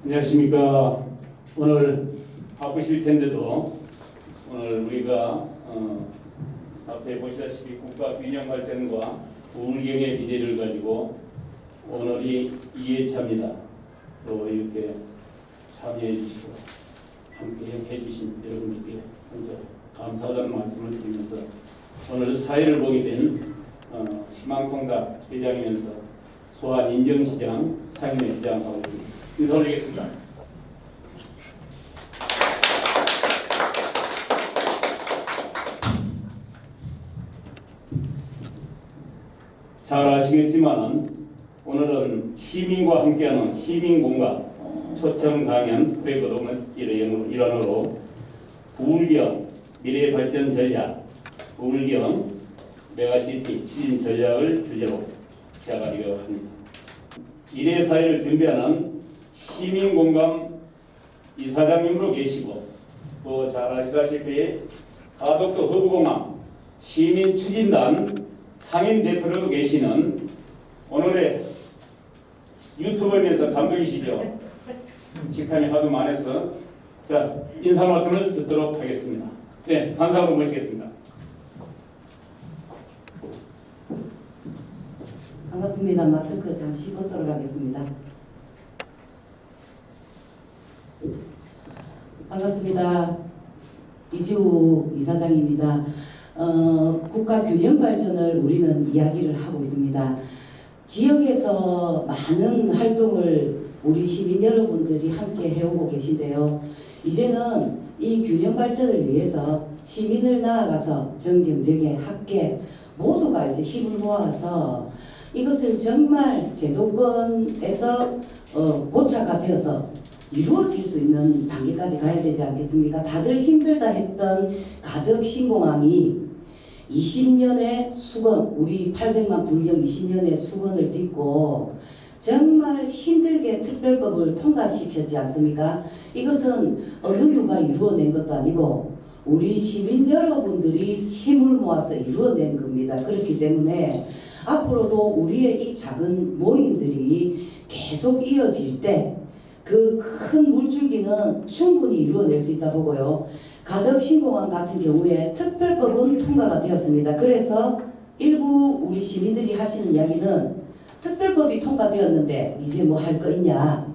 안녕하십니까. 오늘 바쁘실 텐데도 오늘 우리가 앞에 보시다시피 국가 균형 발전과 우울경의 미래를 가지고 오늘이 2회차입니다. 또 이렇게 참여해 주시고 함께 해 주신 여러분들께 먼저 감사하다는 말씀을 드리면서 오늘 사회를 보게 된 희망통닭 회장이면서 소환 인정시장 상임회 회장하고 있습니다. 인사 올리겠습니다. 잘 아시겠지만 오늘은 시민과 함께하는 시민공감 초청 강연 프로그램 일환으로 부울경 미래발전 전략, 부울경 메가시티 추진 전략을 주제로 시작하려고 합니다. 미래사회를 준비하는 시민공감 이사장님으로 계시고 또 잘 아시다시피 가덕도 허브공항 시민추진단 상임 대표로도 계시는 오늘의 유튜버면서 감독이시죠. 직함이 하도 많아서 자 인사 말씀을 듣도록 하겠습니다. 네, 단상으로 모시겠습니다. 반갑습니다. 마스크 잠시 벗도록 하겠습니다. 반갑습니다. 이지우 이사장입니다. 국가 균형 발전을 우리는 이야기를 하고 있습니다. 지역에서 많은 활동을 우리 시민 여러분들이 함께 해오고 계신데요. 이제는 이 균형 발전을 위해서 시민을 나아가서 정경정의 학계 모두가 이제 힘을 모아서 이것을 정말 제도권에서 고착화 되어서 이루어질 수 있는 단계까지 가야 되지 않겠습니까? 다들 힘들다 했던 가덕 신공항이 20년의 수건, 우리 800만 불경 20년의 수건을 딛고 정말 힘들게 특별법을 통과시켰지 않습니까? 이것은 어느 누가 이루어낸 것도 아니고 우리 시민 여러분들이 힘을 모아서 이루어낸 겁니다. 그렇기 때문에 앞으로도 우리의 이 작은 모임들이 계속 이어질 때 그 큰 물줄기는 충분히 이루어낼 수 있다 보고요. 가덕 신공항 같은 경우에 특별법은 통과가 되었습니다. 그래서 일부 우리 시민들이 하시는 이야기는 특별법이 통과되었는데 이제 뭐 할 거 있냐,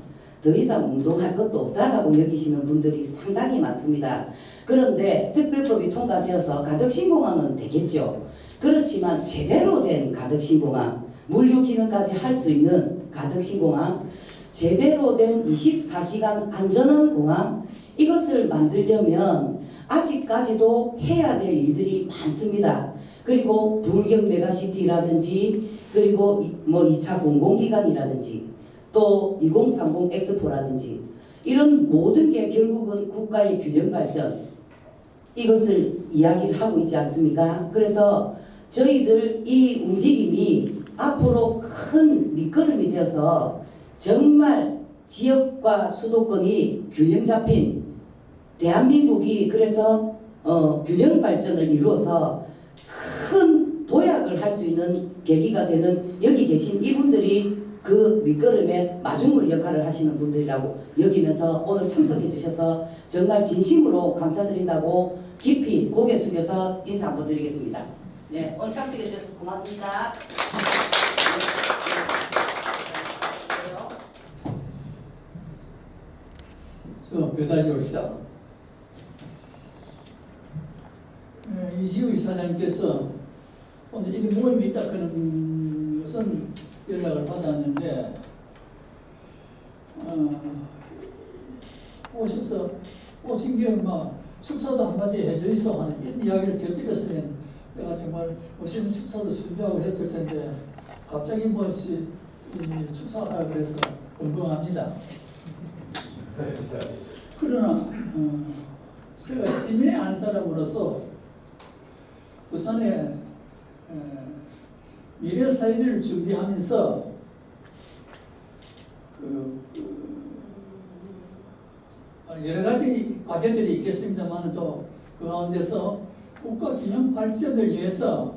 더 이상 운동할 것도 없다라고 여기시는 분들이 상당히 많습니다. 그런데 특별법이 통과되어서 가덕 신공항은 되겠죠. 그렇지만 제대로 된 가덕 신공항, 물류 기능까지 할 수 있는 가덕 신공항, 제대로 된 24시간 안전한 공항, 이것을 만들려면 아직까지도 해야 될 일들이 많습니다. 그리고 부울경 메가시티라든지 그리고 뭐 2차 공공기관이라든지 또 2030 엑스포라든지 이런 모든 게 결국은 국가의 균형 발전, 이것을 이야기를 하고 있지 않습니까? 그래서 저희들 이 움직임이 앞으로 큰 밑거름이 되어서 정말 지역과 수도권이 균형 잡힌 대한민국이 그래서 균형 발전을 이루어서 큰 도약을 할 수 있는 계기가 되는, 여기 계신 이분들이 그 밑거름에 마중물 역할을 하시는 분들이라고 여기면서 오늘 참석해 주셔서 정말 진심으로 감사드린다고 깊이 고개 숙여서 인사 한번 드리겠습니다. 네, 오늘 참석해 주셔서 고맙습니다. 배다시 옵시다. 이지우 이사장님께서 오늘 이 모임이 있다 그런 것은 연락을 받았는데 오셔서 오신 김에 막 축사도 한마디 해주이소 하는 이런 이야기를 곁들였으면 내가 정말 오시는 축사도 준비하고 했을 텐데 갑자기 뭐지 축사하라 그래서 건강합니다. 그러나 제가 시민의 한 사람으로서 부산에 미래사회를 준비하면서 여러 가지 과제들이 있겠습니다만 또 그 가운데서 국가 균형 발전을 위해서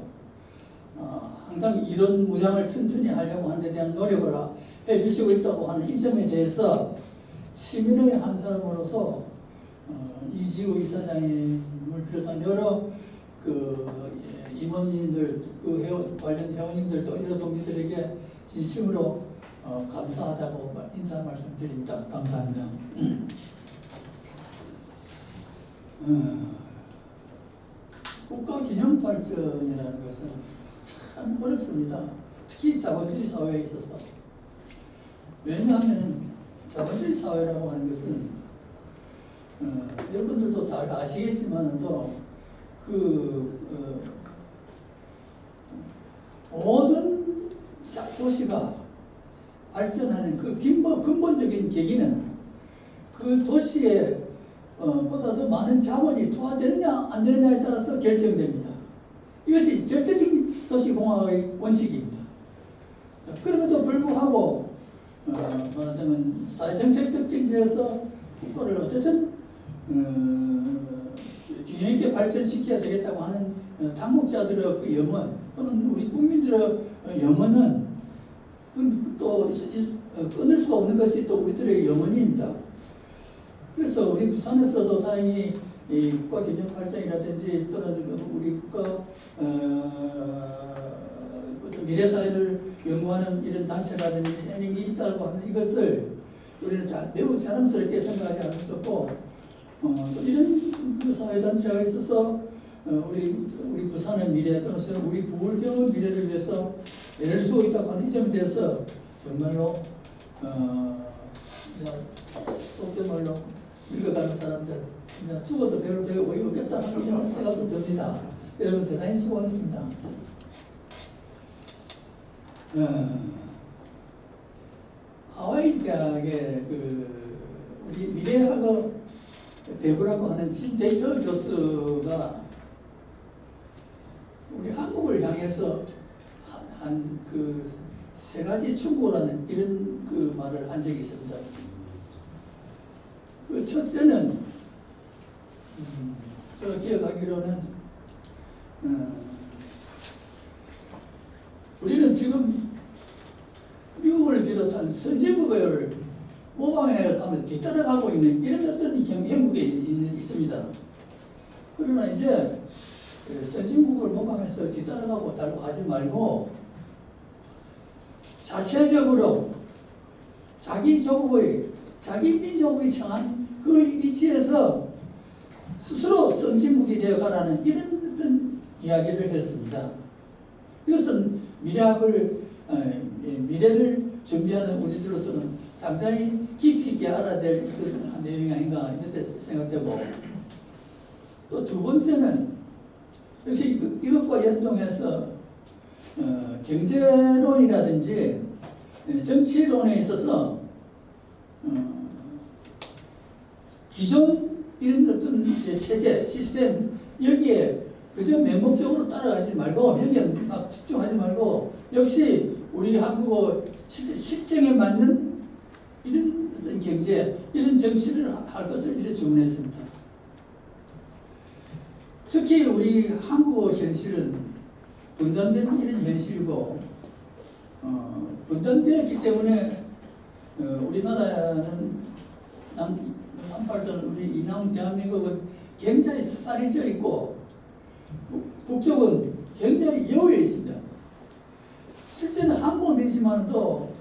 항상 이런 무장을 튼튼히 하려고 하는 데 대한 노력을 해주시고 있다고 하는 이 점에 대해서 시민의 한 사람으로서 이지우 이사장님을 비롯한 여러 임원님들, 관련 회원님들도 여러 동지들에게 진심으로 감사하다고 인사 말씀드립니다. 감사합니다. 국가균형발전이라는 것은 참 어렵습니다. 특히 자본주의 사회에 있어서. 왜냐하면 자본주의 사회라고 하는 것은 여러분들도 잘 아시겠지만 또 모든 도시가 발전하는 그 근본적인 계기는 그 도시에 보다 더 많은 자원이 투하되느냐 안 되느냐에 따라서 결정됩니다. 이것이 절대적인 도시공학의 원칙입니다. 그럼에도 불구하고 말하자면 사회정책적 경제에서 국가를 어쨌든 균형 있게 발전시켜야 되겠다고 하는 당국자들의 그 염원 또는 우리 국민들의 염원은 또 끊을 수가 없는 것이 또 우리들의 염원입니다. 그래서 우리 부산에서도 다행히 이 국가균형발전이라든지 또는 우리 국가 미래사회를 연구하는 이런 단체라든지 이런 게 있다고 하는 이것을 우리는 매우 자랑스럽게 생각하지 않을 수 없고 또 이런 사회단체가 있어서 우리 부산의 미래 또는 우리 부울경의 미래를 위해서 애를 쓰고 있다고 하는 이 점에 대해서 정말로 속된 말로 늙어가는 사람들 죽어도 배울 배우고 이렇겠다 하는 생각도 듭니다. 여러분 대단히 수고하십니다. 하와이 대학의 우리 미래학의 대부라고 하는 진대철 교수가 우리 한국을 향해서 한 세 가지 충고라는 이런 말을 한 적이 있습니다. 첫째는 제가 기억하기로는 우리는 지금 미국을 비롯한 선진국을 모방해 가면서 뒤따라가고 있는 이런 어떤 형국에 있습니다. 그러나 이제 선진국을 모방해서 뒤따라가고 하지 말고 자체적으로 자기 조국의 자기 민족의 처한 그 위치에서 스스로 선진국이 되어가라는 이런 어떤 이야기를 했습니다. 이것은 미래를 준비하는 우리들로서는 상당히 깊이 있게 알아야 될 내용이 아닌가 이렇게 생각되고 또 두 번째는 역시 이것과 연동해서 경제론이라든지 정치론에 있어서 기존 이런 어떤 체제, 시스템 여기에 그저 맹목적으로 따라가지 말고 여기에 막 집중하지 말고 역시 우리 한국어 실정에 맞는 이런 어떤 경제, 이런 정치를 할 것을 이렇게 주문했습니다. 특히 우리 한국어 현실은 분단된 이런 현실이고 분단되었기 때문에 우리나라는 38선 우리 이남 대한민국은 굉장히 쌀이져 있고 북쪽은 굉장히 여유에 있습니다. 실제는 한국민지만 또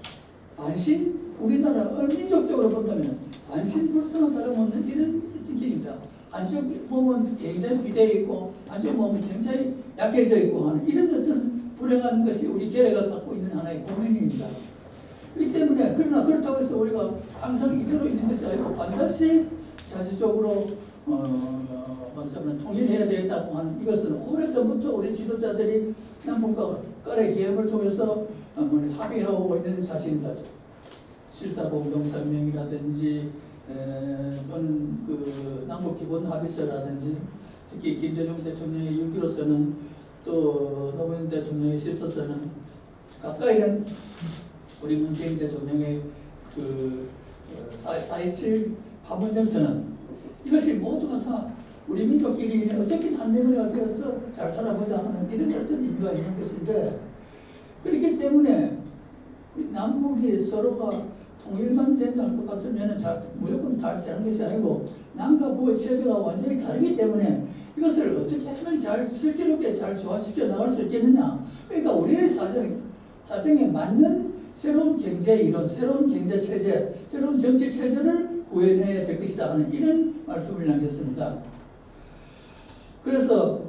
우리나라 민족적으로 본다면 반신불수나 다름없는 이런 느낌입니다. 한쪽 몸은 굉장히 비대해 있고 한쪽 몸은 굉장히 약해져 있고 하는 이런 어떤 불행한 것이 우리 계례가 갖고 있는 하나의 고민입니다. 그렇기 때문에 그렇다고 해서 우리가 항상 이대로 있는 것이 아니고 반드시 자주적으로 먼저는 통일해야 되겠다고 하는 이것은 오래전부터 우리 지도자들이 남북과 깔의 계획을 통해서 합의하고 있는 사실입니다. 7.4 공동성명이라든지 또는 남북기본합의서라든지 특히 김대중 대통령의 6기로서는 또 노무현 대통령의 10도서는 가까이는 우리 문재인 대통령의 4.27 판문점서는 이것이 모두가 다 우리 민족끼리 어떻게 한대머리가 되어서 잘 살아보자 하는 이런 어떤 의미가 있는 것인데 그렇기 때문에 우리 남북이 서로가 통일만 된다는 것 같으면 무조건 달성하는 것이 아니고 남과 북의 체제가 완전히 다르기 때문에 이것을 어떻게 하면 잘 슬기롭게 잘 조화시켜 나갈 수 있겠느냐. 그러니까 우리의 사정에 맞는 새로운 경제 이론, 새로운 경제 체제, 새로운 정치 체제를 구현해야 될 것이다 하는 이런 말씀을 남겼습니다. 그래서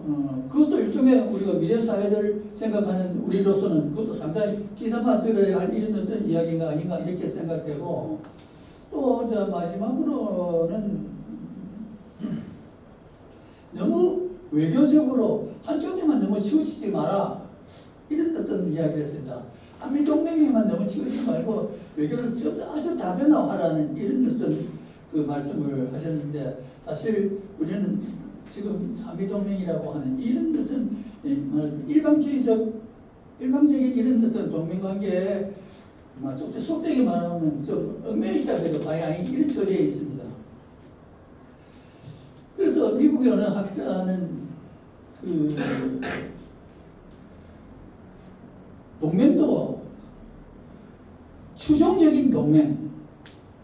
그것도 일종의 우리가 미래 사회를 생각하는 우리로서는 그것도 상당히 귀담아 들어야 할 이런 어떤 이야기가 아닌가 이렇게 생각되고, 또 마지막으로는 너무 외교적으로 한쪽에만 너무 치우치지 마라 이런 어떤 이야기를 했습니다. 한미동맹에만 너무 치우치지 말고 외교를 좀 아주 다변화하라는 이런 어떤 그 말씀을 하셨는데, 사실 우리는 지금 한미동맹이라고 하는 이런 어떤 일방적인 이런 어떤 동맹관계에 좀 속되게 말하면 좀 얽매여 있다 해도 과연 아닌 이런 처지에 있습니다. 그래서 미국의 어느 학자는 그 동맹도 추종적인 동맹,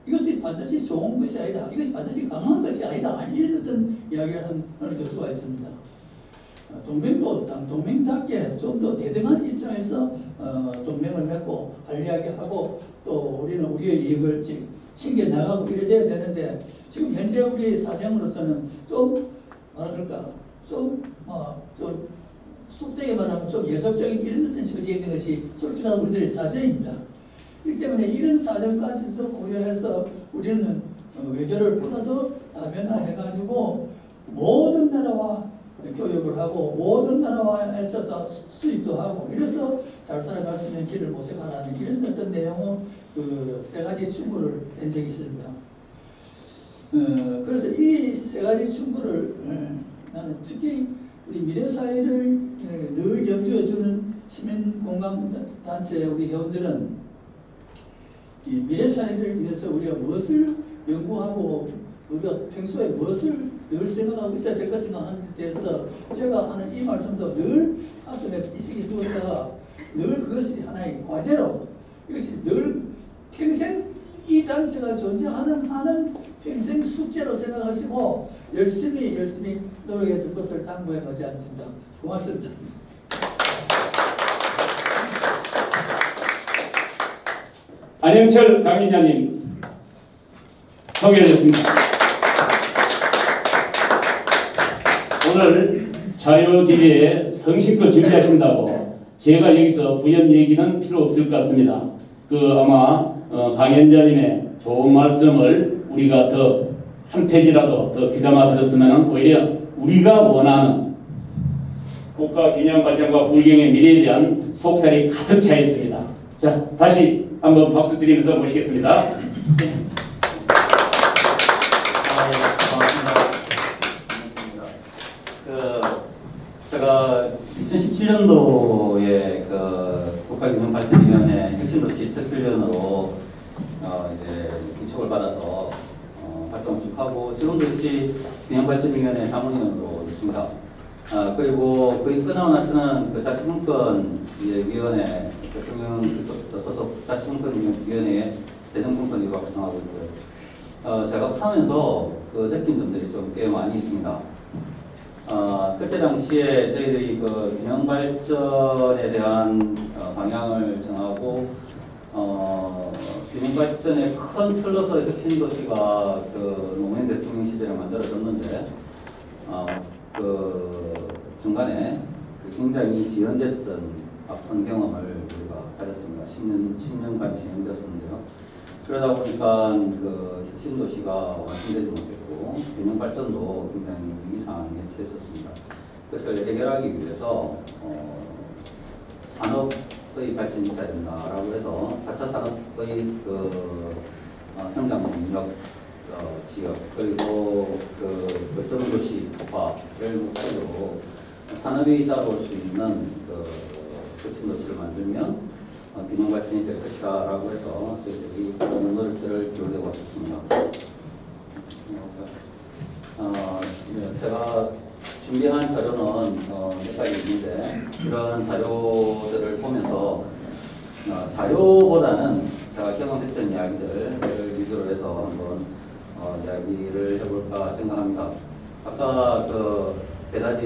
이것이 반드시 좋은 것이 아니다, 이것이 반드시 강한 것이 아니다, 이런 어떤 이야기를 한 어느 교수가 있습니다. 동맹도 동맹답게 좀 더 대등한 입장에서 동맹을 맺고 할 이야기하고, 또 우리는 우리의 이익을 챙겨나가고 이래 돼야 되는데, 지금 현재 우리 사정으로서는 좀 뭐랄까 좀 속되게 말하면 좀 예속적인 이런 어떤 처지에 있는 것이 솔직한 우리들의 사정입니다. 그렇기 때문에 이런 사정까지도 고려해서 우리는 외교를 보다 더 다변화해가지고 모든 나라와 교역을 하고 모든 나라와에서 다 수입도 하고 이래서 잘 살아갈 수 있는 길을 모색하라는 이런 어떤 내용의 그 세 가지 충고를 한 적이 있습니다. 그래서 이 세 가지 충고를 나는 특히 우리 미래사회를 늘 염두에 두는 시민공감단체 우리 회원들은 이 미래사회를 위해서 우리가 무엇을 연구하고 우리가 평소에 무엇을 늘 생각하고 있어야 될 것인가 하는 데 대해서 제가 하는 이 말씀도 늘 가슴에 이식이 두었다가 늘 그것이 하나의 과제로, 이것이 늘 평생 이 단체가 존재하는 한은 평생 숙제로 생각하시고 열심히 노력해 줄 것을 당부해 보지 않습니다. 고맙습니다. 안영철 강의자님 소개하셨습니다. 오늘 자료집에 성실껏 준비하신다고 제가 여기서 부연 얘기는 필요 없을 것 같습니다. 아마 강연자님의 좋은 말씀을 우리가 더 한 페이지라도 더 귀담아 들었으면 오히려 우리가 원하는 국가 균형 발전과 불경의 미래에 대한 속살이 가득 차 있습니다. 자, 다시 한번 박수 드리면서 모시겠습니다. 제가 2017년도에 국가균형발전위원회 혁신도시 특별위원으로 이제 인척을 받아서 활동을 쭉 하고, 지금도 역시 균형발전위원회 자문위원으로 있습니다. 그리고 거의 끝나고 나서는 그 자치분권위원회, 대통령 소속 자치분권위원회의 대정분권위로 활동하고 있고요. 제가 하면서 느낀 점들이 좀 꽤 많이 있습니다. 그때 당시에 저희들이 균형 발전에 대한 방향을 정하고, 균형 발전의 큰 틀로서 혁신도시가 노무현 대통령 시대에 만들어졌는데, 중간에 굉장히 지연됐던 아픈 경험을 우리가 가졌습니다. 10년간 지연되었었는데요. 그러다 보니까 혁신도시가 완성되지 못했고, 균형 발전도 굉장히 위기 상황에 처했었습니다. 그것을 해결하기 위해서 산업의 발전이 있어야 된다라고 해서 4차 산업의 성장 능력 지역, 그리고 거점 도시 도파를 목표로 산업이 따라올 수 있는 혁신도시를 만들면 균형 발전이 될 것이라고 해서 저희들이 그런 노력들을 기울여 왔었습니다. 제가 준비한 자료는 몇 가지 있는데, 이런 자료들을 보면서 자료보다는 제가 제가 경험했던 이야기들을 위주로 해서 한번 이야기를 해볼까 생각합니다. 아까 그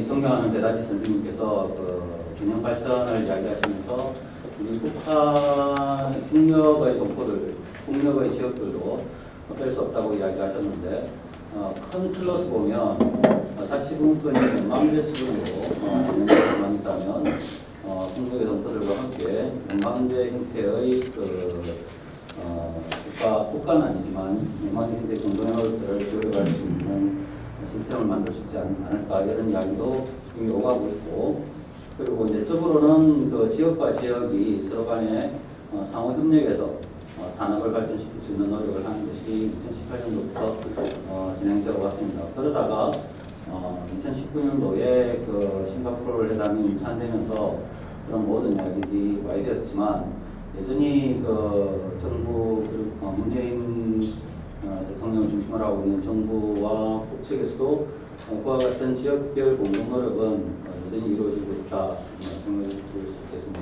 존경하는 배다지 선생님께서 그 균형 발전을 이야기하시면서 우리 북한 국력의 동포들, 국력의 지역들도 뺄 수 없다고 이야기하셨는데 큰 틀로서 보면 자치분권이 연방제 수준으로 진행되어만 있다면 국력의 동포들과 함께 연방제 형태의 국가는 아니지만 연방제 형태의 공동체를 교류할 수 있는 시스템을 만들 수 있지 않을까 이런 이야기도 이미 오가고 있고, 그리고 이제 적으로는 그 지역과 지역이 서로 간에 상호 협력해서 산업을 발전시킬 수 있는 노력을 하는 것이 2018년도부터 진행되어 왔습니다. 그러다가 2019년도에 그 싱가포르 회담이 무산되면서 그런 모든 이야기들이 와야 되었지만 여전히 그 정부 그리고 문재인 대통령을 중심으로 하고 있는 정부와 국측에서도 그와 같은 지역별 공동 노력은 여전히 이루어지고 있다 생각을 드릴 수 있겠습니다.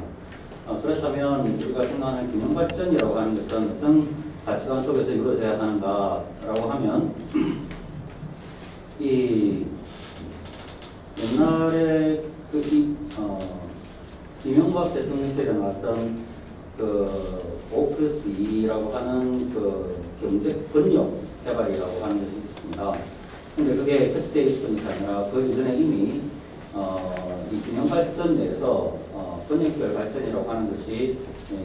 그렇다면 우리가 생각하는 균형 발전이라고 하는 것은 어떤 가치관 속에서 이루어져야 하는가라고 하면 이 옛날에 이명박 대통령 시절에 나왔던 그 5+2라고 하는 그 경제 번역 개발이라고 하는 것이 있습니다. 근데 그게 그때 있었던 것이 아니라 그 이전에 이미 이 균형 발전 내에서 번역별 발전이라고 하는 것이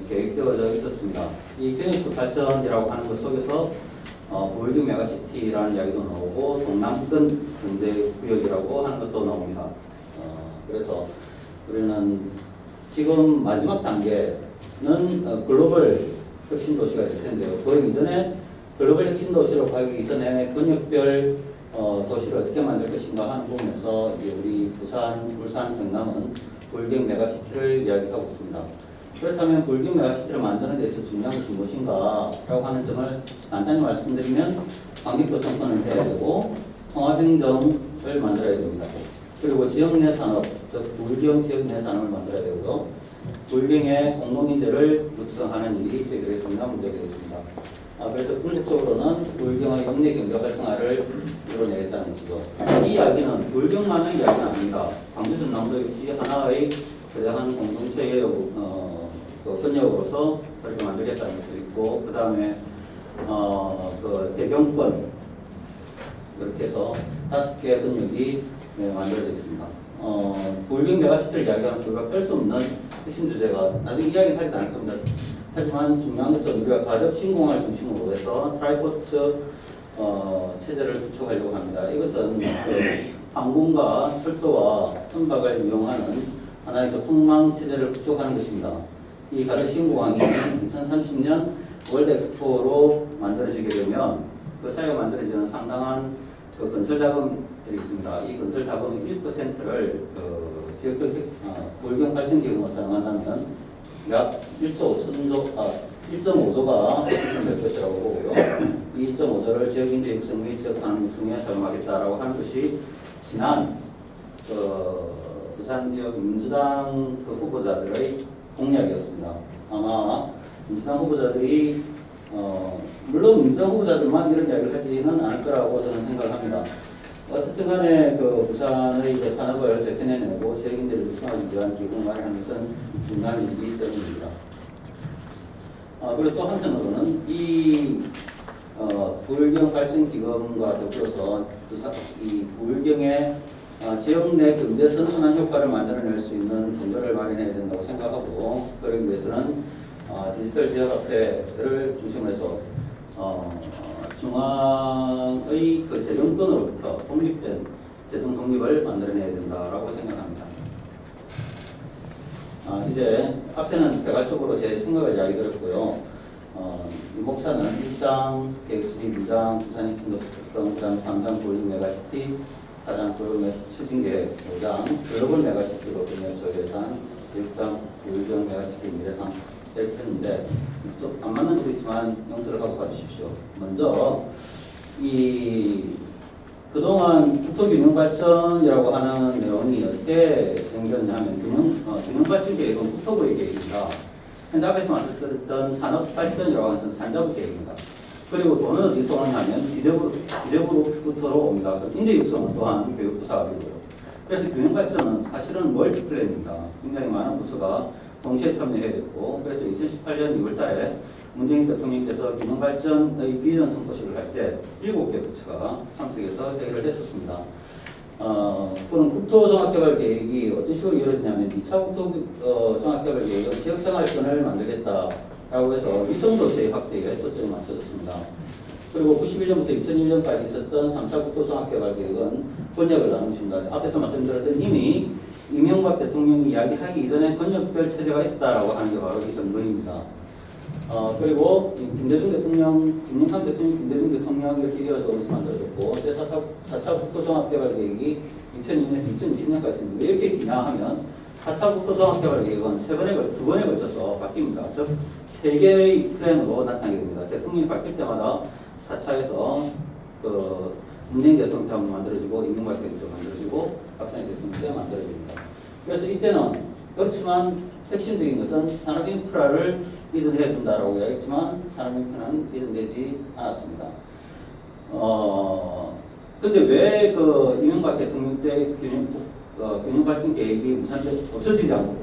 계획되어져 있었습니다. 이 번역별 발전이라고 하는 것 속에서 부울경 메가시티라는 이야기도 나오고 동남권 경제구역이라고 하는 것도 나옵니다. 그래서 우리는 지금 마지막 단계는 글로벌 혁신 도시가 될 텐데요. 그 이전에 글로벌 혁신 도시로 가기 이전에 권역별 도시를 어떻게 만들 것인가 하는 부분에서 이제 우리 부산, 울산, 경남은 부울경 메가시티를 이야기하고 있습니다. 그렇다면 부울경 메가시티를 만드는 데 있어서 중요한 것이 무엇인가라고 하는 점을 간단히 말씀드리면 광역교통권을 해야 되고 통합행정을 만들어야 됩니다. 그리고 지역 내 산업, 즉 부울경 지역 내 산업을 만들어야 되고요. 부울경의 공동인재를 육성하는 일이 저희들의 중요한 문제가 되겠습니다. 그래서 궁극적으로는 부울경의 영내 경제 활성화를 이뤄내겠다는 것이죠. 이 이야기는 부울경만의 이야기는 아닙니다. 광주 전남도 역시 하나의 거대한 공동체의 번역으로서 그렇게 만들겠다는 것도 있고, 그 다음에 그 대경권 이렇게 해서 5개 번역이 만들어져 있습니다. 부울경 메가시티를 이야기하면서 우리가 뺄 수 없는 핵심 주제가 나중에 이야기는 하지 않을 겁니다. 하지만 중요한 것은 우리가 가덕 신공항을 중심으로 해서 트라이포트 체제를 구축하려고 합니다. 이것은 항공과 철도와 선박을 이용하는 하나의 교통망 체제를 구축하는 것입니다. 이 가덕 신공항이 2030년 월드 엑스포로 만들어지게 되면 그 사이에 만들어지는 상당한 그 건설 자금들이 있습니다. 이 건설 자금의 1%를 지역정책 부울경 발전기금으로 사용한다면 약 1.5조가 생성될 것이라고 보고요. 이 1.5조를 지역인재 육성 및 지역산업 육성에 사용하겠다라고 하는 것이 지난 부산 지역 민주당 후보자들의 공약이었습니다. 아마 민주당 후보자들이 물론 민주당 후보자들만 이런 이야기를 하지는 않을 거라고 저는 생각을 합니다. 어쨌든 간에 그 부산의 그 산업을 재편해내고 지역인재를 육성하기 위한 기금을 마련하는 것은 중요한 일이기 때문입니다. 그리고 또 한편으로는 이 부울경 발전기금과 더불어서 이 부울경의 지역 내 경제 선순환 효과를 만들어낼 수 있는 근거를 마련해야 된다고 생각하고, 그러기 위해서는 디지털 지역화폐를 중심으로 해서 중앙의 그 재정권으로부터 독립된 재정 독립을 만들어내야 된다라고 생각합니다. 이제 앞에는 개괄적으로 제 생각을 이야기 드렸고요. 이 목차는 1장 계획수립, 2장 부산의 킹도시 특성, 그 다음 3장 부울경 메가시티, 4장 부울경 추진계획, 5장 글로벌 메가시티로 변형적 예산, 6장 부울경 메가시티 미래상 이렇게 했는데 좀 안 맞는 것도 있지만 용서를 하고 봐주십시오. 먼저 그동안 국토균형발전이라고 하는 내용이 어떻게 진행되었냐 하면 균형발전 계획은 국토부의 계획입니다. 현재 앞에서 말씀드렸던 산업발전이라고 하는 것은 산자부 계획입니다. 그리고 돈은 어디서 오냐면 기재부로부터로 옵니다. 인재 육성은 또한 교육부 사업이고요. 그래서 균형발전은 사실은 멀티플랜입니다. 굉장히 많은 부서가 동시에 참여해야 됐고, 그래서 2018년 2월달에 문재인 대통령께서 균형발전의 비전 선포식을 할 때 7개 부처가 참석해서 회의를 했었습니다. 그럼 국토종합개발계획이 어떤 식으로 이루어지냐면 2차 국토종합개발계획은 지역생활권을 만들겠다라고 해서 위성도시의 확대에 초점이 맞춰졌습니다. 그리고 91년부터 2001년까지 있었던 3차 국토종합개발계획은 권역을 나누십니다. 앞에서 말씀드렸던 이미 이명박 대통령이 이야기하기 이전에 권역별 체제가 있었다라고 하는 게 바로 이 정근입니다. 그리고 김대중 대통령, 김영삼 대통령, 김대중 대통령 이렇게 이어서 오면서 만들어졌고, 제4차 국토종합개발계획이 2002년에서 2020년까지 있습니다. 왜 이렇게 기냐 하면 4차 국토종합개발계획은 두 번에 걸쳐서 바뀝니다. 즉, 3개의 플랜으로 나타나게 됩니다. 대통령이 바뀔 때마다 4차에서 문재인 대통령 때 한번 만들어지고, 이명박 대통령 때 만들어지고, 박근혜 대통령 때 만들어집니다. 그래서 이때는 그렇지만 핵심적인 것은 산업인프라를 이전해야 된다라고 이야기했지만 산업인프라는 이전되지 않았습니다. 근데 왜 이명박 대통령 때 균형발전 계획이 무산돼 없어지지 않고,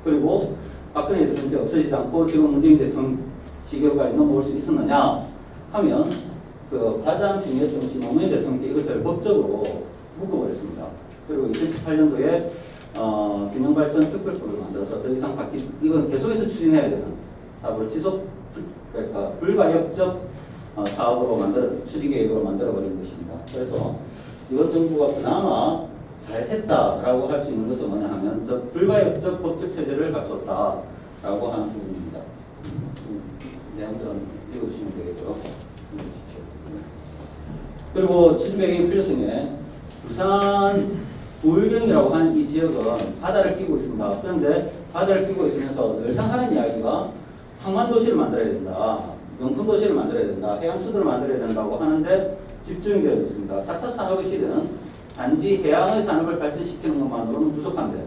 그리고 박근혜 대통령 때 없어지지 않고 지금 문재인 대통령 시기로까지 넘어올 수 있었느냐 하면 가장 중요했던 것이 노무현 대통령께 이것을 법적으로 묶어버렸습니다. 그리고 2018년도에 균형발전 특별법을 만들어서 더 이상 이건 계속해서 추진해야 되는 사업을 그러니까 불가역적 사업으로 추진계획으로 만들어버린 것입니다. 그래서 이번 정부가 그나마 잘했다라고 할 수 있는 것은 뭐냐 하면 저 불가역적 법적 체제를 갖췄다라고 하는 부분입니다. 내용들은 읽어주시면 되겠죠. 그리고 최준백의 필요성에 부산 부울경이라고 하는 이 지역은 바다를 끼고 있습니다. 그런데 바다를 끼고 있으면서 늘상 하는 이야기가 항만도시를 만들어야 된다, 명품도시를 만들어야 된다, 해양수도를 만들어야 된다고 하는데 집중이 되어 있습니다. 4차 산업의 시대는 단지 해양의 산업을 발전시키는 것만으로는 부족한데,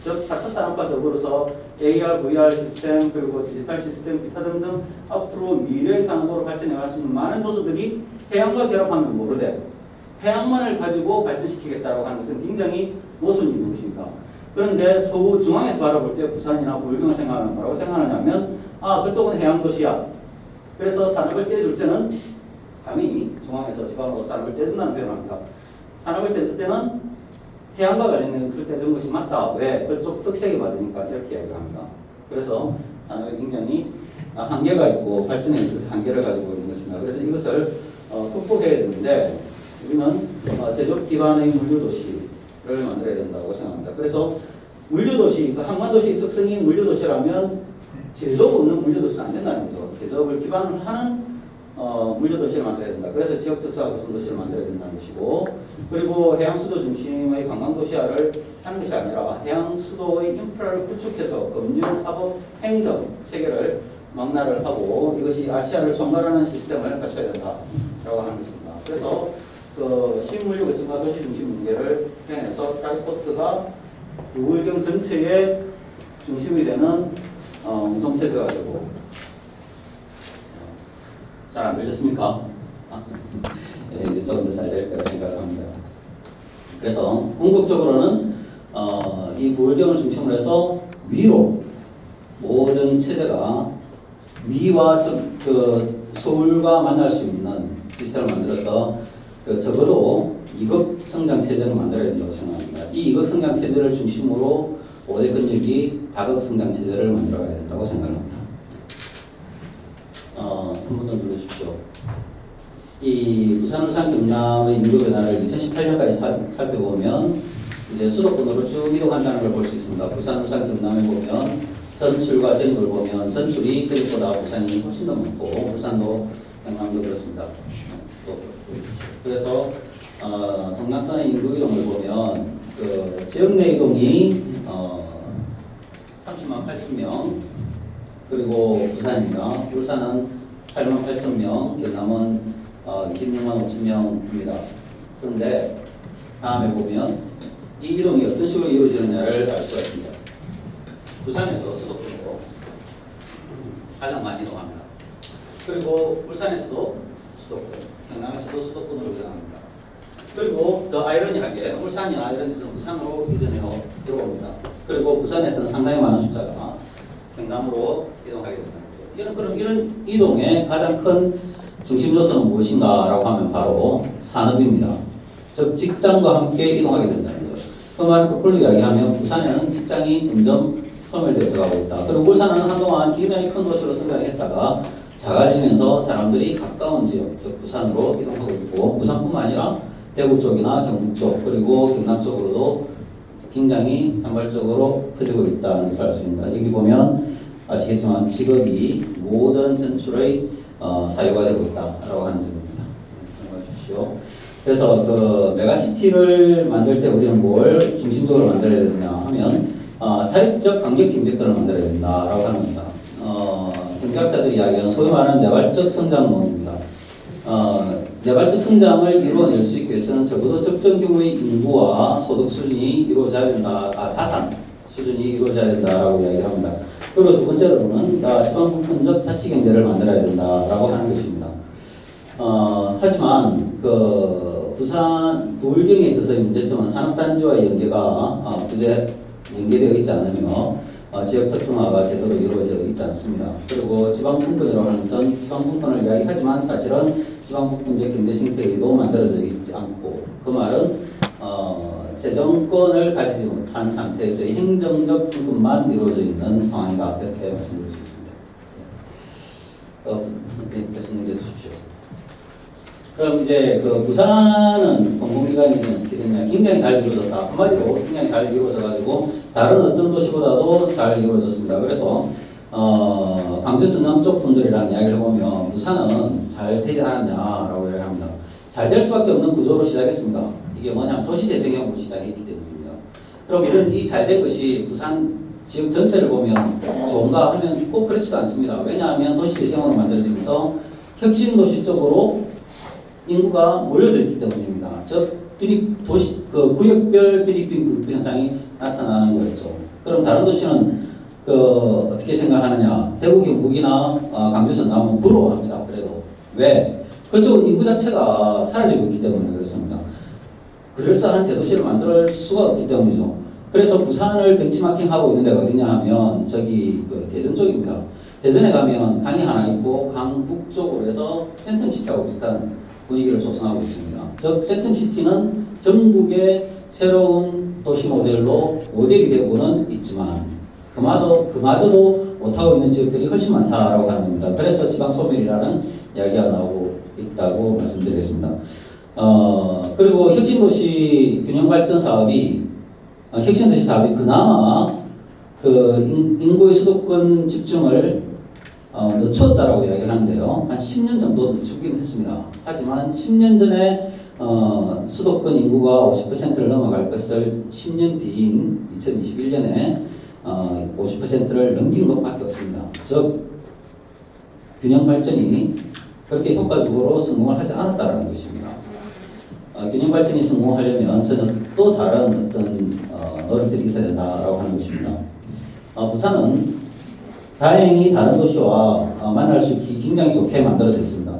즉 4차 산업과 더불어서 AR, VR 시스템, 그리고 디지털 시스템, 기타 등등 앞으로 미래의 산업으로 발전해갈 수 있는 많은 요소들이 해양과 결합하면 모르되 해양만을 가지고 발전시키겠다고 하는 것은 굉장히 모순이 있는 것입니다. 그런데 서구 중앙에서 바라볼 때 부산이나 부울경을 생각하면 뭐라고 생각하냐면 그쪽은 해양도시야. 그래서 산업을 떼줄 때는 감히 중앙에서 지방으로 산업을 떼준다는 표현을 합니다. 산업을 떼줄 때는 해양과 관련된 것을 떼준 것이 맞다. 왜? 그쪽 특색이 맞으니까 이렇게 이야기를 합니다. 그래서 산업이 굉장히 한계가 있고 발전에 있어서 한계를 가지고 있는 것입니다. 그래서 이것을 극복해야 되는데 우리는 제조업 기반의 물류도시를 만들어야 된다고 생각합니다. 그래서 물류도시, 항만도시의 특성이 물류도시라면 제조업 없는 물류도시는 안 된다는 거죠. 제조업을 기반으로 하는 물류도시를 만들어야 된다. 그래서 지역 특화 구성도시를 만들어야 된다는 것이고, 그리고 해양수도 중심의 관광도시화를 하는 것이 아니라 해양수도의 인프라를 구축해서 금융, 사법, 행정 체계를 망라를 하고 이것이 아시아를 총괄하는 시스템을 갖춰야 된다라고 하는 것입니다. 그래서 신물류 거침과 도시 중심 문제를 해내서 트라이포트가 부울경 전체의 중심이 되는 운송체제가 되고, 잘 안 들렸습니까? 이제 조금 더 잘 될 거라 생각을 합니다. 그래서 궁극적으로는 이 부울경을 중심으로 해서 위로 모든 체제가 위와 서울과 만날 수 있는 시스템을 만들어서 적어도 이급 성장 체제를 만들어야 된다고 생각합니다. 이 이급 성장 체제를 중심으로 5대 권역이 다극 성장 체제를 만들어야 된다고 생각합니다. 한 번 더 눌러주십시오. 이 부산, 울산, 경남의 인구 변화를 2018년까지 살펴보면 이제 수도권으로 쭉 이동한다는 걸 볼 수 있습니다. 부산, 울산, 경남에 보면 전출과 전입을 보면 전출이 전입보다 부산이 훨씬 더 많고 울산도 경남도 그렇습니다. 그래서 동남권의 인구 이동을 보면 지역 내 이동이 30만 8천 명, 그리고 부산입니다. 울산은 8만 8천 명, 경남은 26만 5천 명입니다. 그런데 다음에 보면 이 이동이 어떤 식으로 이루어지느냐를 알 수가 있습니다. 부산에서 수도권으로 가장 많이 이동합니다. 그리고 울산에서도 수도권, 경남에서도 수도권으로 이동합니다. 그리고 더 아이러니하게 울산이나 이런 데서는 부산으로 이전해서 들어옵니다. 그리고 부산에서는 상당히 많은 숫자가 경남으로 이동하게 됩니다. 그럼 이런 이동의 가장 큰 중심 요소는 무엇인가라고 하면 바로 산업입니다. 즉 직장과 함께 이동하게 된다는 거죠. 그 말을 거꾸로 이야기하면 부산에는 직장이 점점 소멸되어 들어가고 있다. 그리고 울산은 한동안 굉장히 큰 도시로 성장했다가 작아지면서 사람들이 가까운 지역, 즉 부산으로 이동하고 있고 부산뿐만 아니라 대구 쪽이나 경북 쪽 그리고 경남 쪽으로도 굉장히 산발적으로 퍼지고 있다는 것을 알 수 있습니다. 여기 보면 아시겠지만 직업이 모든 전출의 사유가 되고 있다라고 하는 점입니다. 참고해 주십시오. 그래서 그 메가시티를 만들 때 우리는 뭘 중심적으로 만들어야 되느냐 하면 자립적 강력 경제권을 만들어야 된다라고 하는 겁니다. 경제학자들이 이야기하는 소위 말하는 내발적 성장론입니다. 내발적 성장을 이루어낼 수 있기 위해서는 적어도 적정 규모의 인구와 소득 수준이 이루어져야 된다. 자산 수준이 이루어져야 된다라고 이야기합니다. 그리고 두 번째로는 지방분권적 자치경제를 만들어야 된다라고 하는 것입니다. 하지만 그 부산 부울경에 있어서의 문제점은 산업단지와의 연계가 연계되어 있지 않으며 지역 특성화가 제대로 이루어져 있지 않습니다. 그리고 지방분권이라고 하는 것은 지방분권을 이야기하지만 사실은 지방분권적 경제생태계도 만들어져 있지 않고 그 말은 재정권을 가지지 못한 상태에서의 행정적 분권만 이루어져 있는 상황이다. 이렇게 말씀드릴 수 있습니다. 말씀해 주십시오. 그럼 이제 그 부산은 공공기관이 어떻게 됐냐? 굉장히 잘 이루어졌다. 한마디로 굉장히 잘 이루어져가지고 다른 어떤 도시보다도 잘 이루어졌습니다. 그래서 강주 성남 쪽 분들이랑 이야기를 해보면 부산은 잘 되지 않았냐라고 이야기합니다. 잘 될 수밖에 없는 구조로 시작했습니다. 이게 뭐냐면 도시재생형으로 시작했기 때문입니다. 그럼 이런 이 잘 된 것이 부산 지역 전체를 보면 좋은가 하면 꼭 그렇지도 않습니다. 왜냐하면 도시재생형으로 만들어지면서 혁신도시 쪽으로 인구가 몰려들기 때문입니다. 즉, 구역별 필리핀 현상이 나타나는 거였죠. 그럼 다른 도시는 어떻게 생각하느냐? 대구, 경북이나 강주, 성남은 부러워합니다. 그래도 왜? 그쪽은 인구 자체가 사라지고 있기 때문에 그렇습니다. 그럴싸한 대도시를 만들 수가 없기 때문이죠. 그래서 부산을 벤치마킹하고 있는 데가 어디냐 하면 저기 대전 쪽입니다. 대전에 가면 강이 하나 있고 강 북쪽으로 해서 센텀시티하고 비슷한 분위기를 조성하고 있습니다. 즉 센텀시티는 전국의 새로운 도시 모델이 되고는 있지만 그마저도 못하고 있는 지역들이 훨씬 많다라고 하는 겁니다. 그래서 지방소멸이라는 이야기가 나오고 있다고 말씀드리겠습니다. 그리고 혁신도시 균형발전 사업이 혁신도시 사업이 그나마 인구의 수도권 집중을 늦췄다라고 이야기하는데요. 한 10년 정도 늦추긴 했습니다. 하지만 10년 전에 수도권 인구가 50%를 넘어갈 것을 10년 뒤인 2021년에 50%를 넘긴 것밖에 없습니다. 즉 균형 발전이 그렇게 효과적으로 성공을 하지 않았다는 것입니다. 균형 발전이 성공하려면 저는 또 다른 어떤 노력들이 있어야 된다라고 하는 것입니다. 부산은 다행히 다른 도시와 만날 수 있기 굉장히 좋게 만들어져 있습니다.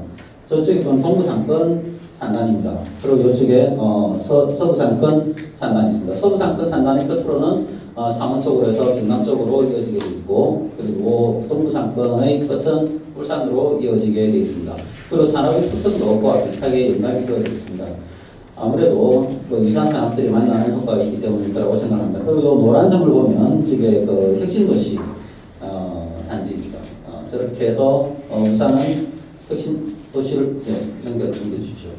저쪽에 보면 동부상권 산단입니다. 그리고 이쪽에 서부상권 산단이 있습니다. 서부상권 산단의 끝으로는 창원 쪽으로 해서 경남 쪽으로 이어지게 되어 있고 그리고 동부상권의 끝은 울산으로 이어지게 되어 있습니다. 그리고 산업의 특성도 그와 비슷하게 연결이 되어 있습니다. 아무래도 위산 산업들이 만나는 효과가 있기 때문이라고 생각합니다. 그리고 노란 점을 보면 저게 혁신도시 단지입니다. 저렇게 해서 울산은 혁신도시를 넘겨주십시오.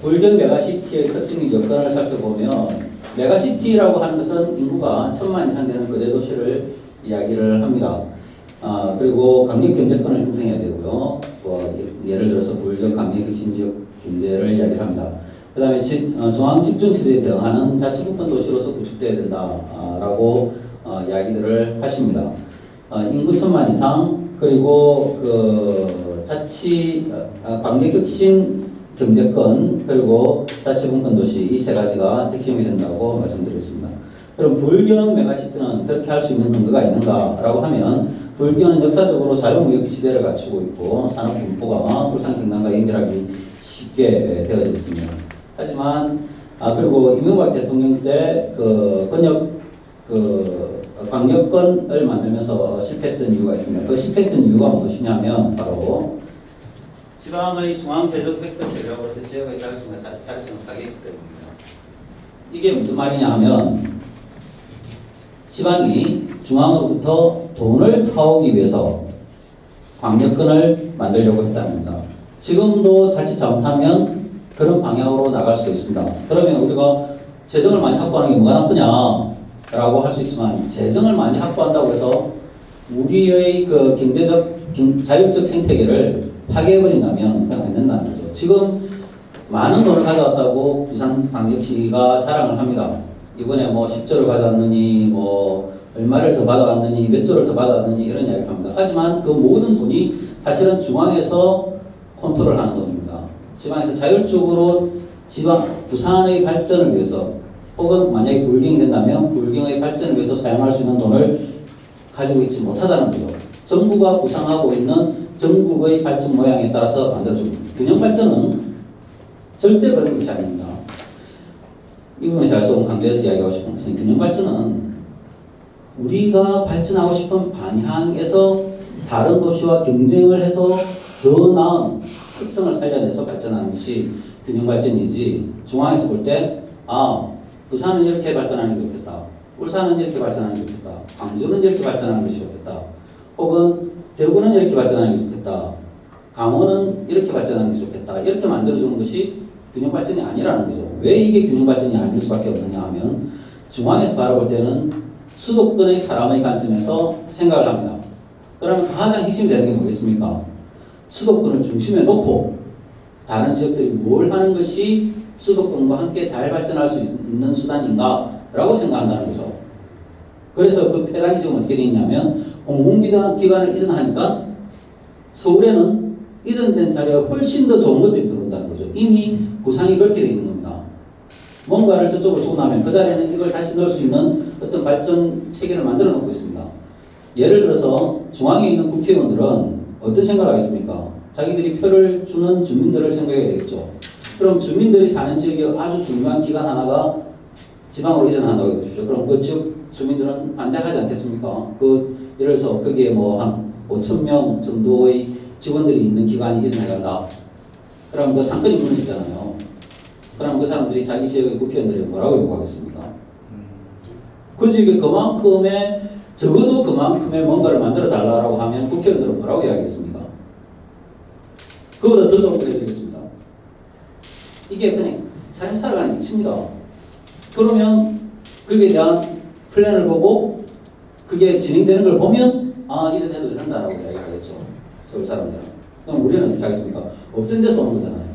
불경 메가시티의 특징 여건을 살펴보면 메가시티라고 하는 것은 인구가 1000만 이상 되는 거대 도시를 이야기를 합니다. 그리고 강력 경제권을 형성해야 되고요. 예를 들어서 불경 강력 혁신지역 경제를 이야기를 합니다. 그 다음에 중앙 집중시대에 대응하는 자치분권 도시로서 구축되어야 된다라고 이야기들을 하십니다. 인구 1000만 이상 그리고 강력 혁신 경제권 그리고 자치분권 도시 이 세 가지가 핵심이 된다고 말씀드렸습니다. 그럼 불경 메가시티는 그렇게 할 수 있는 근거가 있는가라고 하면 불경은 역사적으로 자유무역 시대를 갖추고 있고 산업 분포가 울산 경남과 연결하기 쉽게 되어져 있습니다. 하지만 그리고 이명박 대통령 때 그 권역 광역권을 만들면서 실패했던 이유가 있습니다. 그 실패했던 이유가 무엇이냐면 바로 지방의 중앙재정 획득 전략으로서 지역의 자율성과 자율성을 파괴했기 때문입니다. 이게 무슨 말이냐 하면 지방이 중앙으로부터 돈을 타오기 위해서 광역권을 만들려고 했다는 겁니다. 지금도 자칫 잘못하면 그런 방향으로 나갈 수 있습니다. 그러면 우리가 재정을 많이 확보하는 게 뭐가 나쁘냐라고 할 수 있지만 재정을 많이 확보한다고 해서 우리의 그 자율적 생태계를 파괴해버린다면 그냥 안 된다는 거죠. 지금 많은 돈을 가져왔다고 부산광역시가 자랑을 합니다. 이번에 뭐 10조를 가져왔느니 뭐 얼마를 더 받아왔느니 몇 조를 더 받아왔느니 이런 이야기를 합니다. 하지만 그 모든 돈이 사실은 중앙에서 컨트롤하는 돈입니다. 지방에서 자율적으로 부산의 발전을 위해서 혹은 만약에 불경이 된다면 불경의 발전을 위해서 사용할 수 있는 돈을 가지고 있지 못하다는 거죠. 정부가 구상하고 있는 전국의 발전 모양에 따라서 만들어줍니다. 균형 발전은 절대 그런 것이 아닙니다. 이 부분에 제가 조금 강조해서 이야기하고 싶은 것은 균형 발전은 우리가 발전하고 싶은 방향에서 다른 도시와 경쟁을 해서 더 나은 특성을 살려내서 발전하는 것이 균형 발전이지 중앙에서 볼 때 부산은 이렇게 발전하는 게 좋겠다. 울산은 이렇게 발전하는 게 좋겠다. 광주는 이렇게 발전하는 것이 좋겠다. 혹은 대구는 이렇게 발전하는 게 좋겠다. 강원은 이렇게 발전하는 게 좋겠다. 이렇게 만들어주는 것이 균형 발전이 아니라는 거죠. 왜 이게 균형 발전이 아닐 수밖에 없느냐 하면 중앙에서 바라볼 때는 수도권의 사람의 관점에서 생각을 합니다. 그러면 가장 핵심이 되는 게 뭐겠습니까? 수도권을 중심에 놓고 다른 지역들이 뭘 하는 것이 수도권과 함께 잘 발전할 수 있는 수단인가 라고 생각한다는 거죠. 그래서 그 폐단이 지금 어떻게 되어 있냐면 공공기관을 이전하니까 서울에는 이전된 자리에 훨씬 더 좋은 것들이 들어온다는 거죠. 이미 구상이 그렇게 되어 있는 겁니다. 뭔가를 저쪽으로 주고 나면 그 자리에는 이걸 다시 넣을 수 있는 어떤 발전 체계를 만들어 놓고 있습니다. 예를 들어서 중앙에 있는 국회의원들은 어떤 생각을 하겠습니까? 자기들이 표를 주는 주민들을 생각해야 되겠죠. 그럼 주민들이 사는 지역에 아주 중요한 기관 하나가 지방으로 이전한다고 해보십시오. 그럼 그 지역 주민들은 반대하지 않겠습니까? 예를 들어서 거기에 뭐 한 5,000명 정도의 직원들이 있는 기관이 이전해간다. 그럼 그 상권이 무너지잖아요. 그럼 그 사람들이 자기 지역의 국회의원들이 뭐라고 요구하겠습니까? 그 지역에 적어도 그만큼의 뭔가를 만들어 달라고 하면 국회의원들은 뭐라고 이야기하겠습니까? 그보다 더 좋은 거 해드리겠습니다. 이게 그냥 삶 살아가는 이치입니다. 그러면 거기에 대한 플랜을 보고 그게 진행되는 걸 보면 이전해도 된다라고 이야기하겠죠. 서울 사람들은. 그럼 우리는 어떻게 하겠습니까? 없던 데서 오는 거잖아요.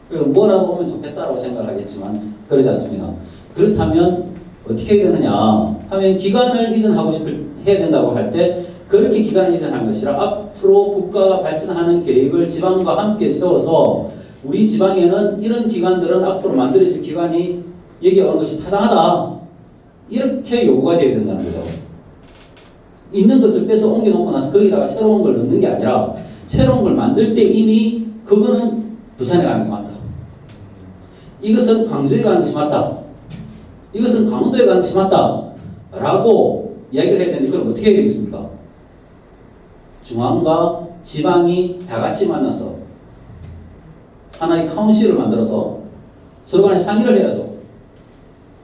그리고 뭐라도 오면 좋겠다라고 생각을 하겠지만 그러지 않습니다. 그렇다면 어떻게 해야 되느냐 하면 기관을 해야 된다고 할 때 그렇게 기관을 이전한 것이라 앞으로 국가가 발전하는 계획을 지방과 함께 세워서 우리 지방에는 이런 기관들은 앞으로 만들어질 기관이 여기 오는 것이 타당하다. 이렇게 요구가 되어야 된다는 거죠. 있는 것을 빼서 옮겨놓고 나서 거기다가 새로운 걸 넣는 게 아니라 새로운 걸 만들 때 이미 그거는 부산에 가는 게 맞다. 이것은 광주에 가는 것이 맞다. 이것은 강원도에 가는 것이 맞다. 라고 이야기를 해야 되는데 그럼 어떻게 해야 되겠습니까? 중앙과 지방이 다 같이 만나서 하나의 카운실을 만들어서 서로 간에 상의를 해야죠.